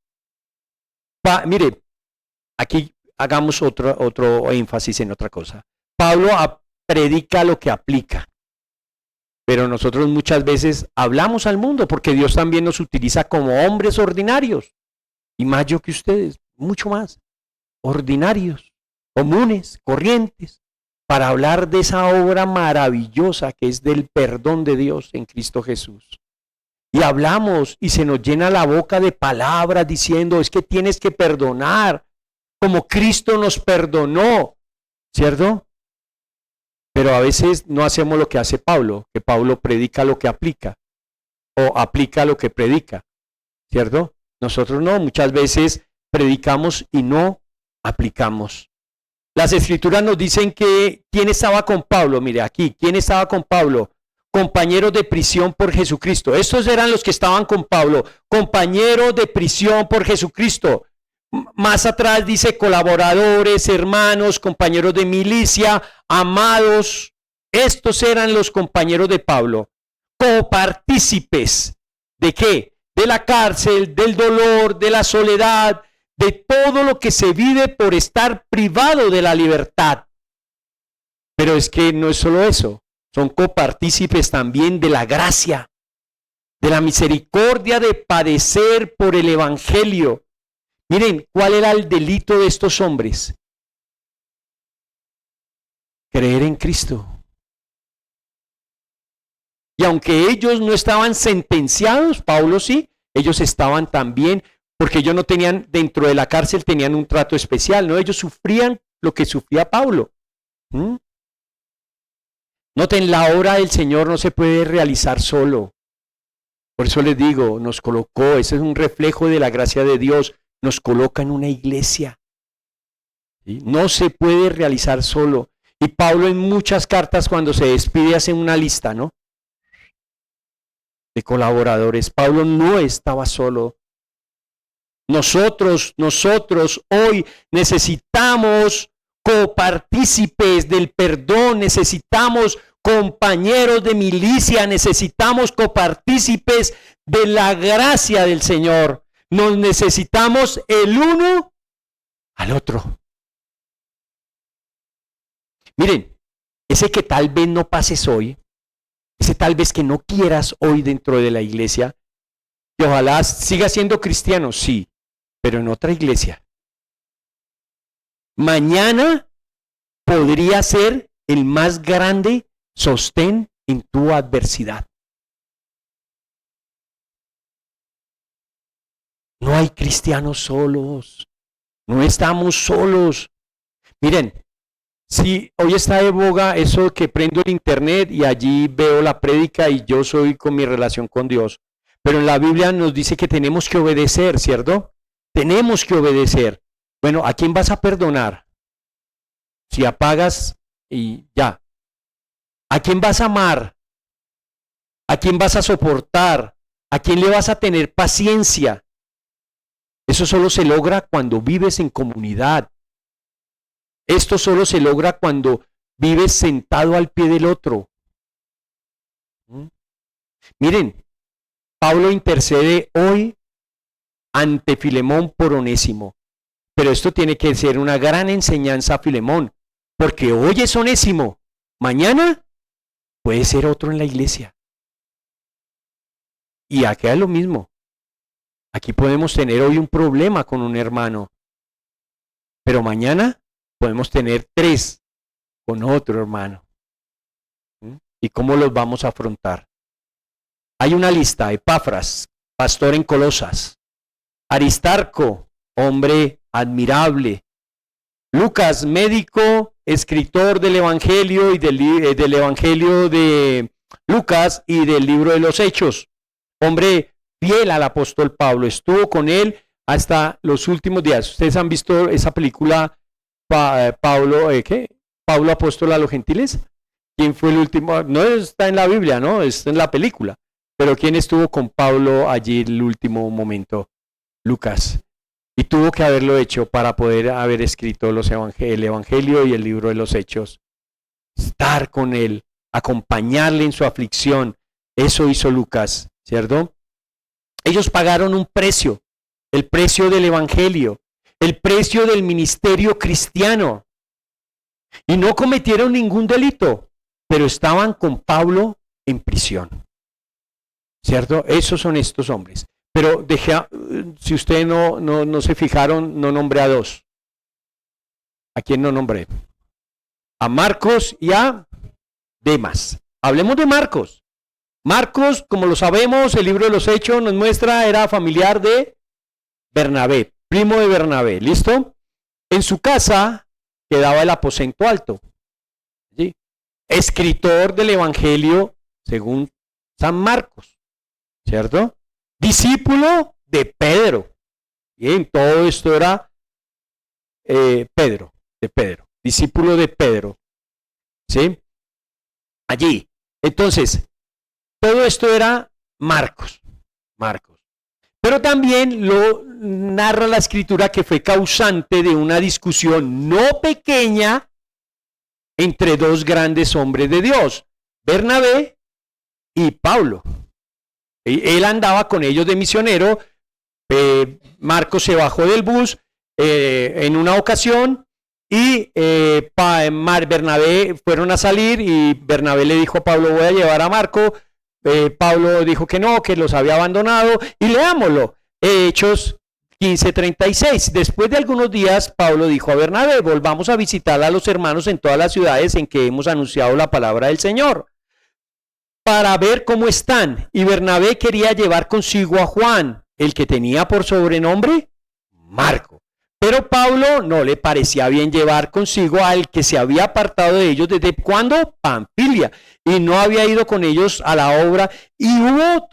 Mire, aquí hagamos otro énfasis en otra cosa. Pablo predica lo que aplica. Pero nosotros muchas veces hablamos al mundo porque Dios también nos utiliza como hombres ordinarios. Y más yo que ustedes, mucho más. Ordinarios, comunes, corrientes, para hablar de esa obra maravillosa que es del perdón de Dios en Cristo Jesús. Y hablamos y se nos llena la boca de palabras diciendo, es que tienes que perdonar como Cristo nos perdonó, ¿cierto? Pero a veces no hacemos lo que hace Pablo, que Pablo predica lo que aplica, o aplica lo que predica, ¿cierto? Nosotros no, muchas veces predicamos y no aplicamos. Las escrituras nos dicen que ¿quién estaba con Pablo? Mire aquí, ¿quién estaba con Pablo? Compañeros de prisión por Jesucristo. Estos eran los que estaban con Pablo, compañeros de prisión por Jesucristo. Más atrás dice colaboradores, hermanos, compañeros de milicia, amados. Estos eran los compañeros de Pablo. Copartícipes. ¿De qué? De la cárcel, del dolor, de la soledad, de todo lo que se vive por estar privado de la libertad. Pero es que no es solo eso. Son copartícipes también de la gracia, de la misericordia de padecer por el Evangelio. Miren, ¿cuál era el delito de estos hombres? Creer en Cristo. Y aunque ellos no estaban sentenciados, Pablo sí, ellos estaban también, porque ellos no tenían, dentro de la cárcel tenían un trato especial, ¿no? Ellos sufrían lo que sufría Pablo. Noten, la obra del Señor no se puede realizar solo. Por eso les digo, nos colocó, ese es un reflejo de la gracia de Dios, nos coloca en una iglesia. ¿Sí? No se puede realizar solo. Y Pablo en muchas cartas cuando se despide hace una lista, ¿no? De colaboradores. Pablo no estaba solo. Nosotros hoy necesitamos copartícipes del perdón, necesitamos compañeros de milicia, necesitamos copartícipes de la gracia del Señor. Nos necesitamos el uno al otro. Miren, ese que tal vez no pases hoy, ese tal vez que no quieras hoy dentro de la iglesia, que ojalá siga siendo cristiano, sí, pero en otra iglesia. Mañana podría ser el más grande sostén en tu adversidad. No hay cristianos solos, no estamos solos. Miren, si hoy está de boga eso que prendo el internet y allí veo la prédica y yo soy con mi relación con Dios, pero en la Biblia nos dice que tenemos que obedecer, ¿cierto? Tenemos que obedecer. Bueno, ¿a quién vas a perdonar? Si apagas y ya. ¿A quién vas a amar? ¿A quién vas a soportar? ¿A quién le vas a tener paciencia? Eso solo se logra cuando vives en comunidad. Esto solo se logra cuando vives sentado al pie del otro. Miren, Pablo intercede hoy ante Filemón por Onésimo. Pero esto tiene que ser una gran enseñanza a Filemón, porque hoy es Onésimo, mañana puede ser otro en la iglesia. Y acá es lo mismo. Aquí podemos tener hoy un problema con un hermano, pero mañana podemos tener 3 con otro hermano. ¿Y cómo los vamos a afrontar? Hay una lista: Epafras, pastor en Colosas; Aristarco, hombre admirable; Lucas, médico, escritor del Evangelio y del Evangelio de Lucas y del libro de los Hechos. Hombre fiel al apóstol Pablo, estuvo con él hasta los últimos días. Ustedes han visto esa película Pablo, ¿qué? Pablo apóstol a los gentiles. ¿Quién fue el último? No está en la Biblia, ¿no? Está en la película. Pero ¿quién estuvo con Pablo allí el último momento? Lucas. Y tuvo que haberlo hecho para poder haber escrito el Evangelio y el libro de los Hechos. Estar con él, acompañarle en su aflicción. Eso hizo Lucas, ¿cierto? Ellos pagaron un precio, el precio del Evangelio, el precio del ministerio cristiano. Y no cometieron ningún delito, pero estaban con Pablo en prisión. ¿Cierto? Esos son estos hombres. Pero si ustedes no se fijaron, no nombré a dos. ¿A quién no nombré? A Marcos y a Demas. Hablemos de Marcos. Marcos, como lo sabemos, el libro de los Hechos nos muestra, era familiar de Bernabé, primo de Bernabé. ¿Listo? En su casa quedaba el aposento alto. ¿Sí? Escritor del Evangelio según San Marcos. ¿Cierto? Discípulo de Pedro. Bien, todo esto era Pedro, discípulo de Pedro. ¿Sí? Allí. Entonces, todo esto era Marcos. Pero también lo narra la Escritura que fue causante de una discusión no pequeña entre dos grandes hombres de Dios, Bernabé y Pablo. Él andaba con ellos de misionero. Marcos se bajó del bus en una ocasión y Bernabé fueron a salir y Bernabé le dijo a Pablo, voy a llevar a Marco. Pablo dijo que no, que los había abandonado, y leámoslo. Hechos 15:36. Después de algunos días, Pablo dijo a Bernabé, volvamos a visitar a los hermanos en todas las ciudades en que hemos anunciado la palabra del Señor, para ver cómo están. Y Bernabé quería llevar consigo a Juan, el que tenía por sobrenombre Marco. Pero Pablo no le parecía bien llevar consigo al que se había apartado de ellos desde ¿cuándo? Panfilia, y no había ido con ellos a la obra, y hubo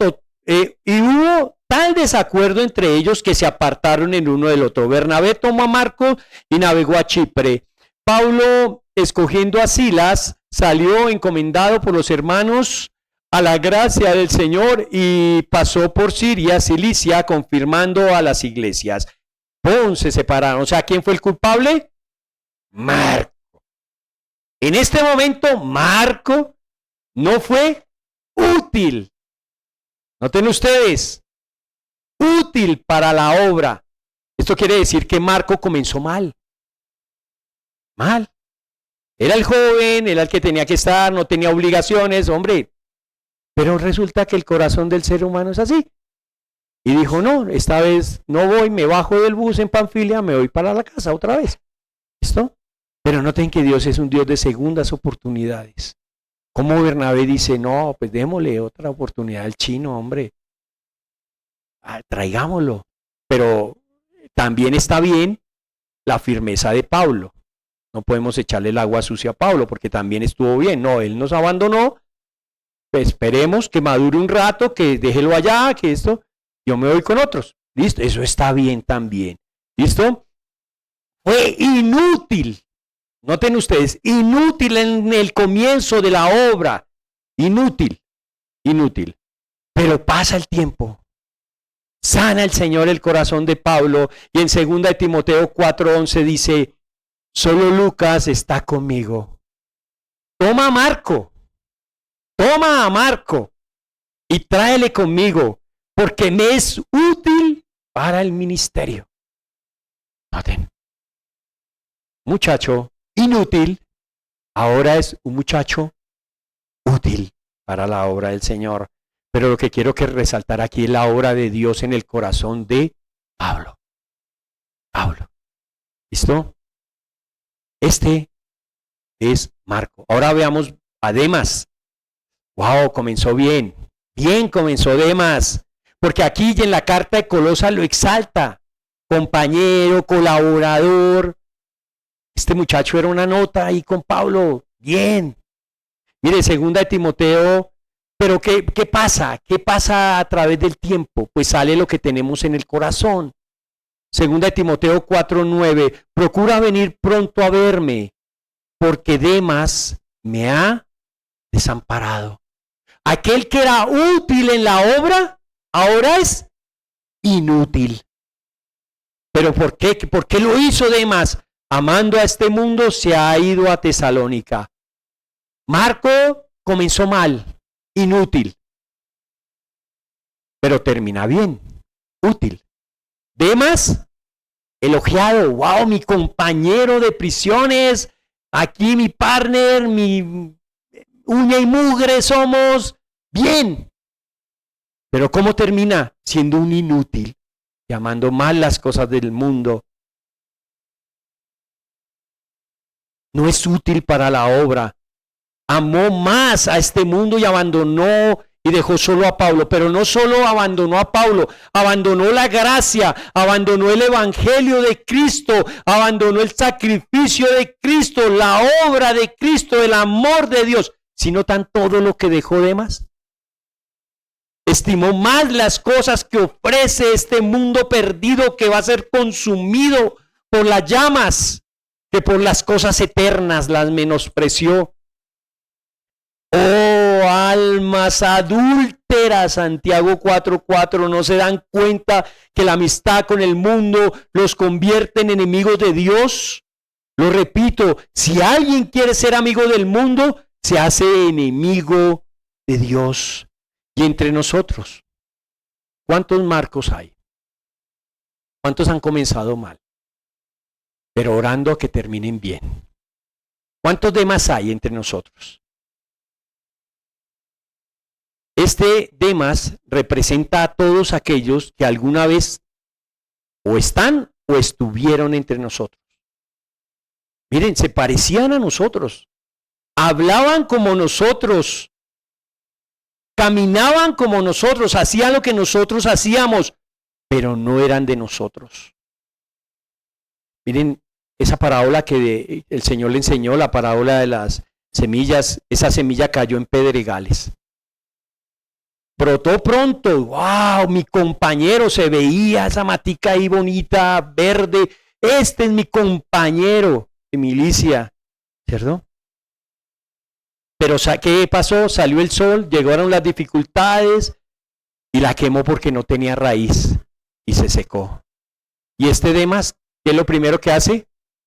tal desacuerdo entre ellos que se apartaron el uno del otro. Bernabé tomó a Marco y navegó a Chipre. Pablo, escogiendo a Silas, salió encomendado por los hermanos a la gracia del Señor y pasó por Siria, Cilicia, confirmando a las iglesias. ¡Pum! Se separaron. O sea, ¿quién fue el culpable? Marco. En este momento, Marco no fue útil. Noten ustedes, útil para la obra. Esto quiere decir que Marco comenzó mal. Mal. Era el joven, era el que tenía que estar, no tenía obligaciones, hombre. Pero resulta que el corazón del ser humano es así. Y dijo, no, esta vez no voy, me bajo del bus en Panfilia, me voy para la casa otra vez. ¿Listo? Pero noten que Dios es un Dios de segundas oportunidades. Como Bernabé dice, no, pues démosle otra oportunidad al chino, hombre. Traigámoslo. Pero también está bien la firmeza de Pablo. No podemos echarle el agua sucia a Pablo, porque también estuvo bien. No, él nos abandonó. Pues esperemos que madure un rato, que déjelo allá, que esto, yo me voy con otros. ¿Listo? Eso está bien también. ¿Listo? Fue inútil. Noten ustedes, inútil en el comienzo de la obra. Inútil. Pero pasa el tiempo. Sana el Señor el corazón de Pablo. Y en 2 de Timoteo 4:11 dice, solo Lucas está conmigo. Toma a Marco y tráele conmigo, porque me es útil para el ministerio. Noten. Muchacho inútil, ahora es un muchacho útil para la obra del Señor. Pero lo que quiero que resaltar aquí es la obra de Dios en el corazón de Pablo. ¿Listo? Este es Marco. Ahora veamos a Demas. Wow, comenzó bien. Bien comenzó Demas. Porque aquí en la carta de Colosas lo exalta. Compañero, colaborador. Este muchacho era una nota ahí con Pablo. Bien. Mire, segunda de Timoteo, pero ¿qué pasa? ¿Qué pasa a través del tiempo? Pues sale lo que tenemos en el corazón. Segunda de Timoteo 4:9, procura venir pronto a verme, porque Demas me ha desamparado. Aquel que era útil en la obra, ahora es inútil. ¿Pero por qué? ¿Por qué lo hizo Demas? Amando a este mundo, se ha ido a Tesalónica. Marco comenzó mal, inútil, pero termina bien, útil. Demas, elogiado, wow, mi compañero de prisiones, aquí mi partner, mi uña y mugre somos, bien. Pero ¿cómo termina? Siendo un inútil, llamando mal las cosas del mundo. No es útil para la obra. Amó más a este mundo y abandonó y dejó solo a Pablo, pero no solo abandonó a Pablo, abandonó la gracia, abandonó el evangelio de Cristo, abandonó el sacrificio de Cristo, la obra de Cristo, el amor de Dios, sino tan todo lo que dejó Demas. Estimó más las cosas que ofrece este mundo perdido que va a ser consumido por las llamas, que por las cosas eternas las menospreció. Oh, almas adúlteras, Santiago 4:4, ¿no se dan cuenta que la amistad con el mundo los convierte en enemigos de Dios? Lo repito, si alguien quiere ser amigo del mundo, se hace enemigo de Dios. Y entre nosotros, ¿cuántos Marcos hay? ¿Cuántos han comenzado mal? Pero orando a que terminen bien. ¿Cuántos Demas hay entre nosotros? Este Demas representa a todos aquellos que alguna vez o están o estuvieron entre nosotros. Miren, se parecían a nosotros, hablaban como nosotros, caminaban como nosotros, hacían lo que nosotros hacíamos, pero no eran de nosotros. Miren esa parábola que el Señor le enseñó, la parábola de las semillas. Esa semilla cayó en pedregales. Brotó pronto, wow, mi compañero, se veía esa matica ahí bonita, verde, este es mi compañero de milicia, ¿cierto? Pero ¿qué pasó? Salió el sol, llegaron las dificultades y la quemó porque no tenía raíz y se secó. Y este Demas, ¿qué es lo primero que hace?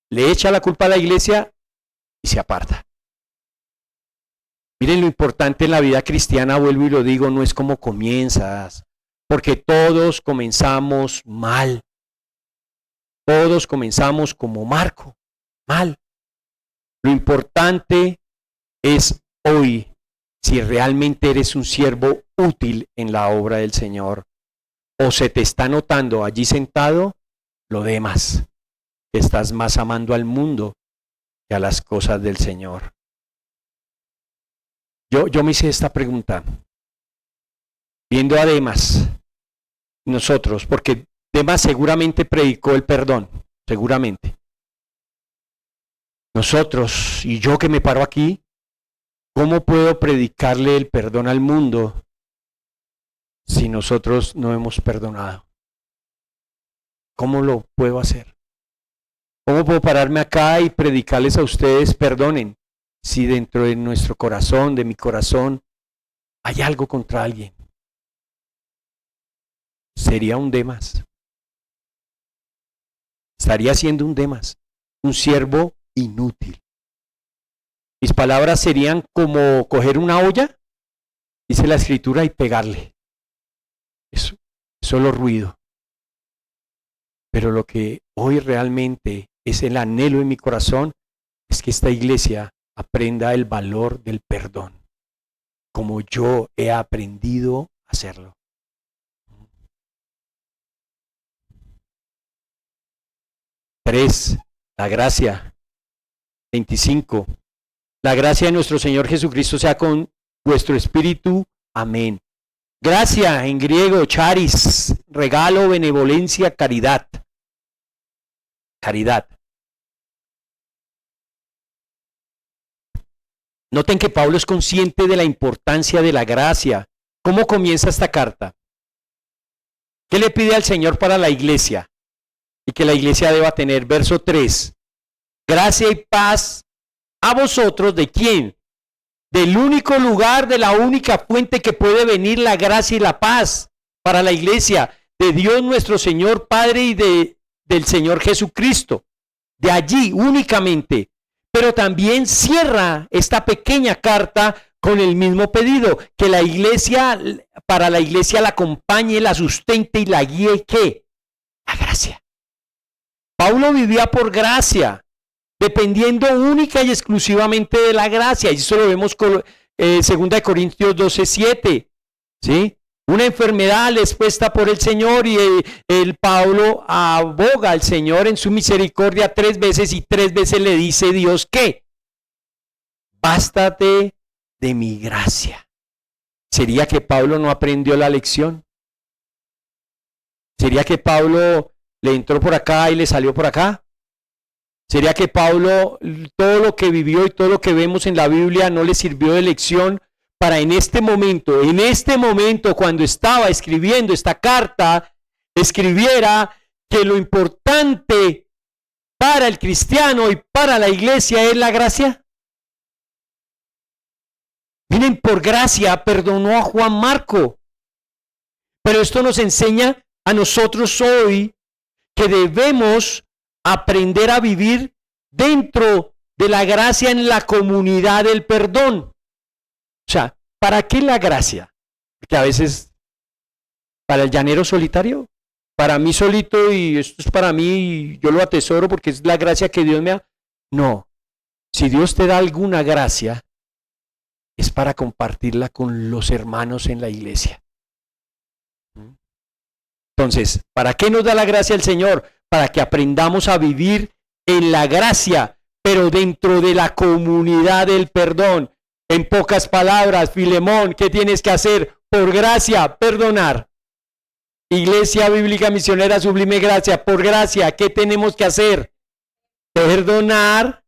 Le echa la culpa a la iglesia y se aparta. Miren, lo importante en la vida cristiana, vuelvo y lo digo, no es cómo comienzas, porque todos comenzamos mal. Todos comenzamos como Marco, mal. Lo importante es hoy si realmente eres un siervo útil en la obra del Señor, o se te está notando allí sentado lo demás, que estás más amando al mundo que a las cosas del Señor. Yo me hice esta pregunta, viendo a Demas, nosotros, porque Demas seguramente predicó el perdón, seguramente. Nosotros, y yo que me paro aquí, ¿cómo puedo predicarle el perdón al mundo si nosotros no hemos perdonado? ¿Cómo lo puedo hacer? ¿Cómo puedo pararme acá y predicarles a ustedes perdonen? Si dentro de nuestro corazón, de mi corazón, hay algo contra alguien. Sería un Demas. Estaría siendo un Demas, un siervo inútil. Mis palabras serían como coger una olla, dice la escritura, y pegarle. Eso es solo ruido. Pero lo que hoy realmente es el anhelo en mi corazón es que esta iglesia aprenda el valor del perdón, como yo he aprendido a hacerlo. Tres, la gracia. 25. La gracia de nuestro Señor Jesucristo sea con vuestro espíritu. Amén. Gracia en griego, charis, regalo, benevolencia, caridad. Caridad. Noten que Pablo es consciente de la importancia de la gracia. ¿Cómo comienza esta carta? ¿Qué le pide al Señor para la iglesia? Y que la iglesia deba tener. Verso 3. Gracia y paz a vosotros, ¿de quién? Del único lugar, de la única fuente que puede venir la gracia y la paz para la iglesia, de Dios nuestro Señor Padre y del Señor Jesucristo. De allí únicamente. Pero también cierra esta pequeña carta con el mismo pedido, que la iglesia, para la iglesia la acompañe, la sustente y la guíe, ¿qué? La gracia. Pablo vivía por gracia, dependiendo única y exclusivamente de la gracia. Y eso lo vemos con 2 Corintios 12:7, ¿sí? Una enfermedad le es puesta por el Señor y el Pablo aboga al Señor en su misericordia 3 veces y 3 veces le dice Dios que bástate de mi gracia. ¿Sería que Pablo no aprendió la lección? ¿Sería que Pablo le entró por acá y le salió por acá? ¿Sería que Pablo todo lo que vivió y todo lo que vemos en la Biblia no le sirvió de lección para en este momento, cuando estaba escribiendo esta carta, escribiera que lo importante para el cristiano y para la iglesia es la gracia? Miren, por gracia perdonó a Juan Marco. Pero esto nos enseña a nosotros hoy que debemos aprender a vivir dentro de la gracia en la comunidad del perdón. O sea, ¿para qué la gracia? Porque a veces, para el llanero solitario, para mí solito y esto es para mí y yo lo atesoro porque es la gracia que Dios me da. No, si Dios te da alguna gracia, es para compartirla con los hermanos en la iglesia. Entonces, ¿para qué nos da la gracia el Señor? Para que aprendamos a vivir en la gracia, pero dentro de la comunidad del perdón. En pocas palabras, Filemón, ¿qué tienes que hacer? Por gracia, perdonar. Iglesia Bíblica Misionera Sublime Gracia, por gracia, ¿qué tenemos que hacer? Perdonar,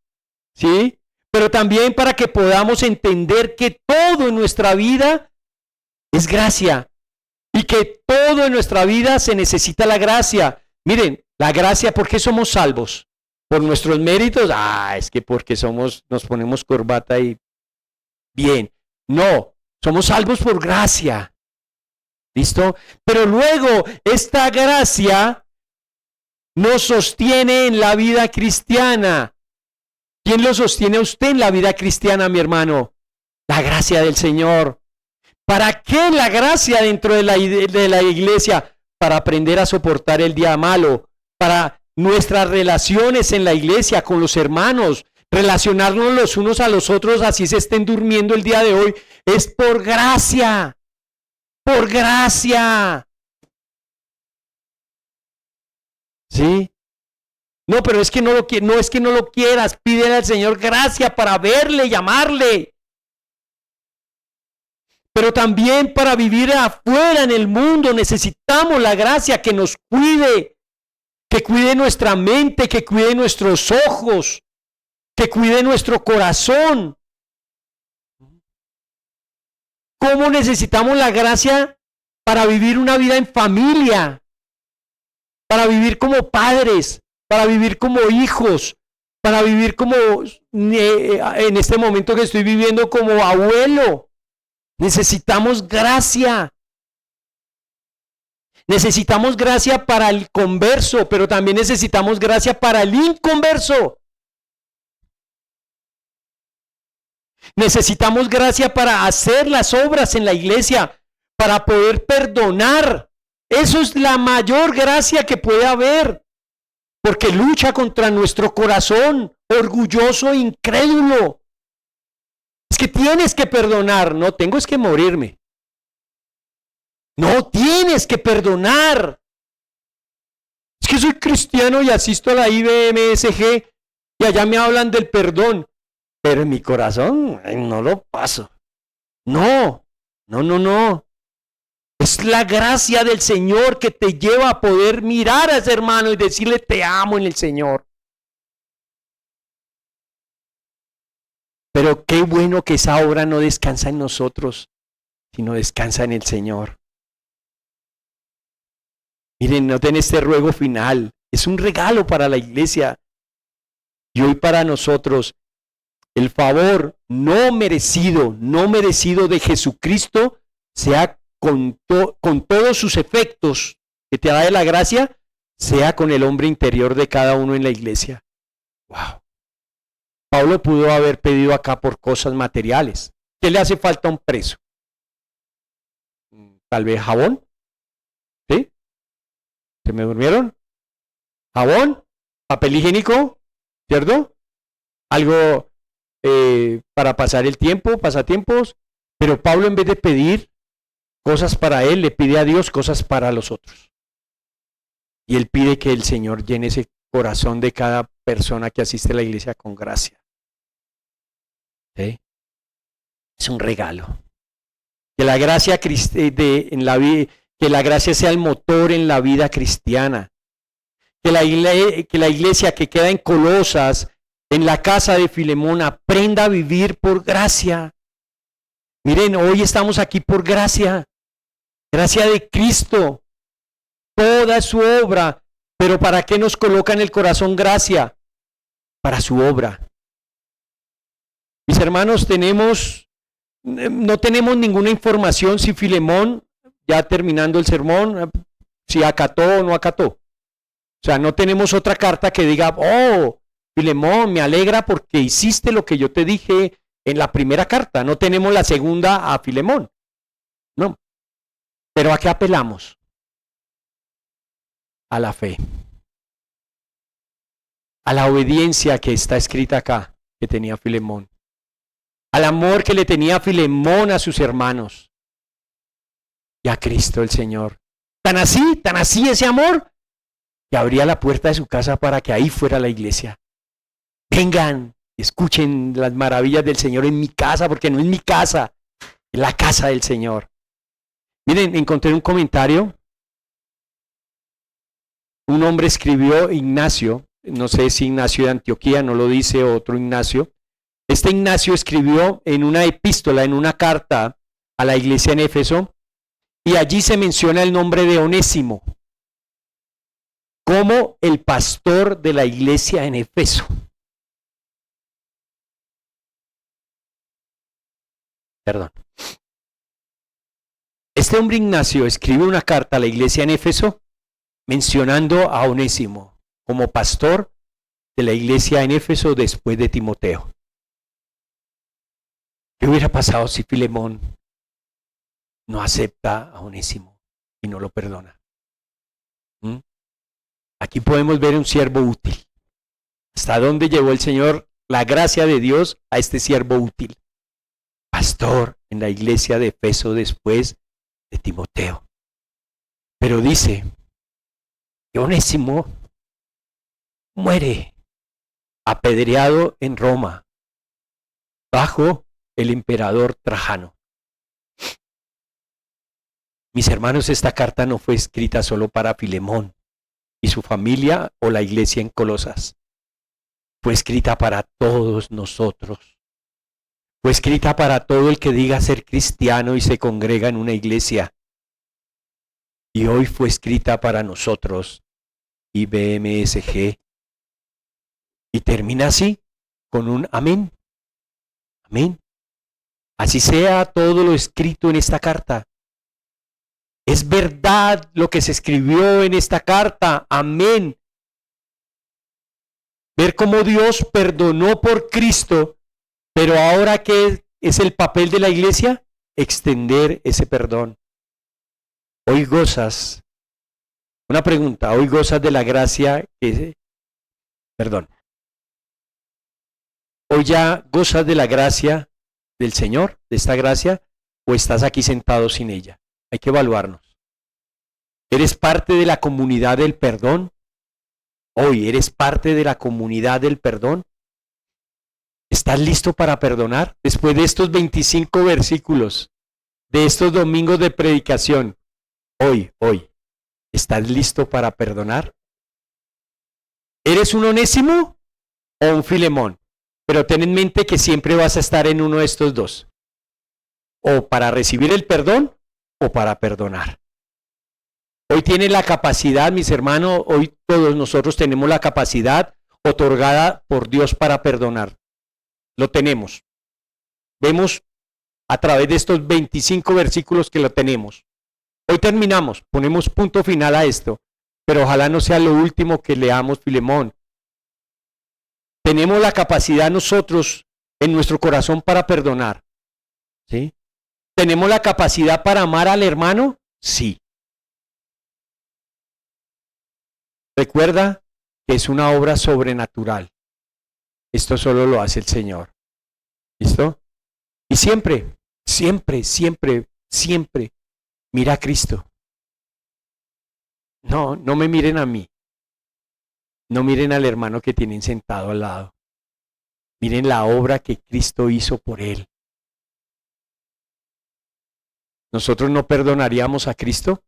¿sí? Pero también para que podamos entender que todo en nuestra vida es gracia y que todo en nuestra vida se necesita la gracia. Miren, la gracia, ¿por qué somos salvos? ¿Por nuestros méritos? Es que porque nos ponemos corbata y bien. No, somos salvos por gracia. ¿Listo? Pero luego esta gracia nos sostiene en la vida cristiana. ¿Quién lo sostiene a usted en la vida cristiana, mi hermano? La gracia del Señor. ¿Para qué la gracia dentro de la iglesia? Para aprender a soportar el día malo, para nuestras relaciones en la iglesia con los hermanos, relacionarnos los unos a los otros, así se estén durmiendo el día de hoy, es por gracia. Por gracia. ¿Sí? No, pero es que no es que no lo quieras, pídele al Señor gracia para verle, llamarle. Pero también para vivir afuera en el mundo necesitamos la gracia que nos cuide, que cuide nuestra mente, que cuide nuestros ojos, que cuide nuestro corazón. ¿Cómo necesitamos la gracia para vivir una vida en familia? Para vivir como padres, para vivir como hijos, para vivir como en este momento que estoy viviendo como abuelo. Necesitamos gracia. Necesitamos gracia para el converso, pero también necesitamos gracia para el inconverso. Necesitamos gracia para hacer las obras en la iglesia, para poder perdonar. Eso es la mayor gracia que puede haber, porque lucha contra nuestro corazón orgulloso e incrédulo. Es que tienes que perdonar, no tengo es que morirme. No, tienes que perdonar. Es que soy cristiano y asisto a la IBMSG y allá me hablan del perdón, pero en mi corazón no lo paso. No. Es la gracia del Señor que te lleva a poder mirar a ese hermano y decirle te amo en el Señor. Pero qué bueno que esa obra no descansa en nosotros, sino descansa en el Señor. Miren, noten este ruego final. Es un regalo para la iglesia y hoy para nosotros. El favor no merecido de Jesucristo sea con todos sus efectos que te da de la gracia, sea con el hombre interior de cada uno en la iglesia. Wow. Pablo pudo haber pedido acá por cosas materiales. ¿Qué le hace falta a un preso? Tal vez jabón. ¿Sí? ¿Se me durmieron? ¿Jabón? ¿Papel higiénico? ¿Cierto? Algo para pasar el tiempo, pasatiempos. Pero Pablo, en vez de pedir cosas para él, le pide a Dios cosas para los otros. Y él pide que el Señor llene ese corazón de cada persona que asiste a la iglesia con gracia. ¿Sí? Es un regalo. Que la gracia que la gracia sea el motor en la vida cristiana. Que la iglesia que queda en Colosas, en la casa de Filemón, aprenda a vivir por gracia. Miren, hoy estamos aquí por gracia. Gracia de Cristo. Toda su obra. Pero ¿para qué nos coloca en el corazón gracia? Para su obra. Mis hermanos, no tenemos ninguna información si Filemón, ya terminando el sermón, si acató o no acató. O sea, no tenemos otra carta que diga, oh, Filemón, me alegra porque hiciste lo que yo te dije en la primera carta. No tenemos la segunda a Filemón. No. Pero ¿a qué apelamos? A la fe. A la obediencia que está escrita acá, que tenía Filemón. Al amor que le tenía Filemón a sus hermanos. Y a Cristo el Señor. Tan así ese amor, que abría la puerta de su casa para que ahí fuera la iglesia. Vengan, escuchen las maravillas del Señor en mi casa, porque no es mi casa, es la casa del Señor. Miren, encontré un comentario. Un hombre escribió, Ignacio, no sé si Ignacio de Antioquía, no lo dice otro Ignacio. Este Ignacio escribió en una epístola, en una carta a la iglesia en Éfeso, y allí se menciona el nombre de Onésimo como el pastor de la iglesia en Éfeso. Perdón. Este hombre Ignacio escribe una carta a la iglesia en Éfeso mencionando a Onésimo como pastor de la iglesia en Éfeso después de Timoteo. ¿Qué hubiera pasado si Filemón no acepta a Onésimo y no lo perdona? Aquí podemos ver un siervo útil. ¿Hasta dónde llevó el Señor la gracia de Dios a este siervo útil? Pastor en la iglesia de Éfeso después de Timoteo. Pero dice que Onésimo muere apedreado en Roma bajo el emperador Trajano. Mis hermanos, esta carta no fue escrita solo para Filemón y su familia o la iglesia en Colosas. Fue escrita para todos nosotros. Fue escrita para todo el que diga ser cristiano y se congrega en una iglesia. Y hoy fue escrita para nosotros, IBMSG. Y termina así, con un amén. Amén. Así sea todo lo escrito en esta carta. Es verdad lo que se escribió en esta carta. Amén. Ver cómo Dios perdonó por Cristo, pero ahora ¿qué es el papel de la iglesia? Extender ese perdón. Hoy gozas. Una pregunta. Hoy gozas de la gracia que... Perdón. Hoy ya gozas de la gracia del Señor, de esta gracia, o estás aquí sentado sin ella. Hay que evaluarnos. ¿Eres parte de la comunidad del perdón? Hoy, ¿eres parte de la comunidad del perdón? ¿Estás listo para perdonar? Después de estos 25 versículos, de estos domingos de predicación, hoy, ¿estás listo para perdonar? ¿Eres un Onésimo o un Filemón? Pero ten en mente que siempre vas a estar en uno de estos dos. O para recibir el perdón o para perdonar. Hoy tienes la capacidad, mis hermanos, hoy todos nosotros tenemos la capacidad otorgada por Dios para perdonar. Lo tenemos. Vemos a través de estos 25 versículos que lo tenemos. Hoy terminamos, ponemos punto final a esto, pero ojalá no sea lo último que leamos, Filemón. Tenemos la capacidad nosotros en nuestro corazón para perdonar. ¿Sí? ¿Tenemos la capacidad para amar al hermano? Sí. Recuerda que es una obra sobrenatural. Esto solo lo hace el Señor. ¿Listo? Y siempre, siempre, siempre, siempre mira a Cristo. No me miren a mí. No miren al hermano que tienen sentado al lado. Miren la obra que Cristo hizo por él. ¿Nosotros no perdonaríamos a Cristo?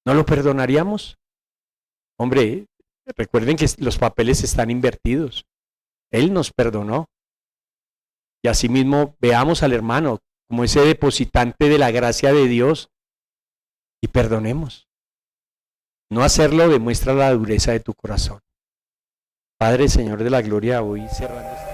¿No lo perdonaríamos? Hombre, recuerden que los papeles están invertidos. Él nos perdonó. Y asimismo veamos al hermano como ese depositante de la gracia de Dios y perdonemos. No hacerlo demuestra la dureza de tu corazón. Padre, Señor de la gloria, hoy cerrando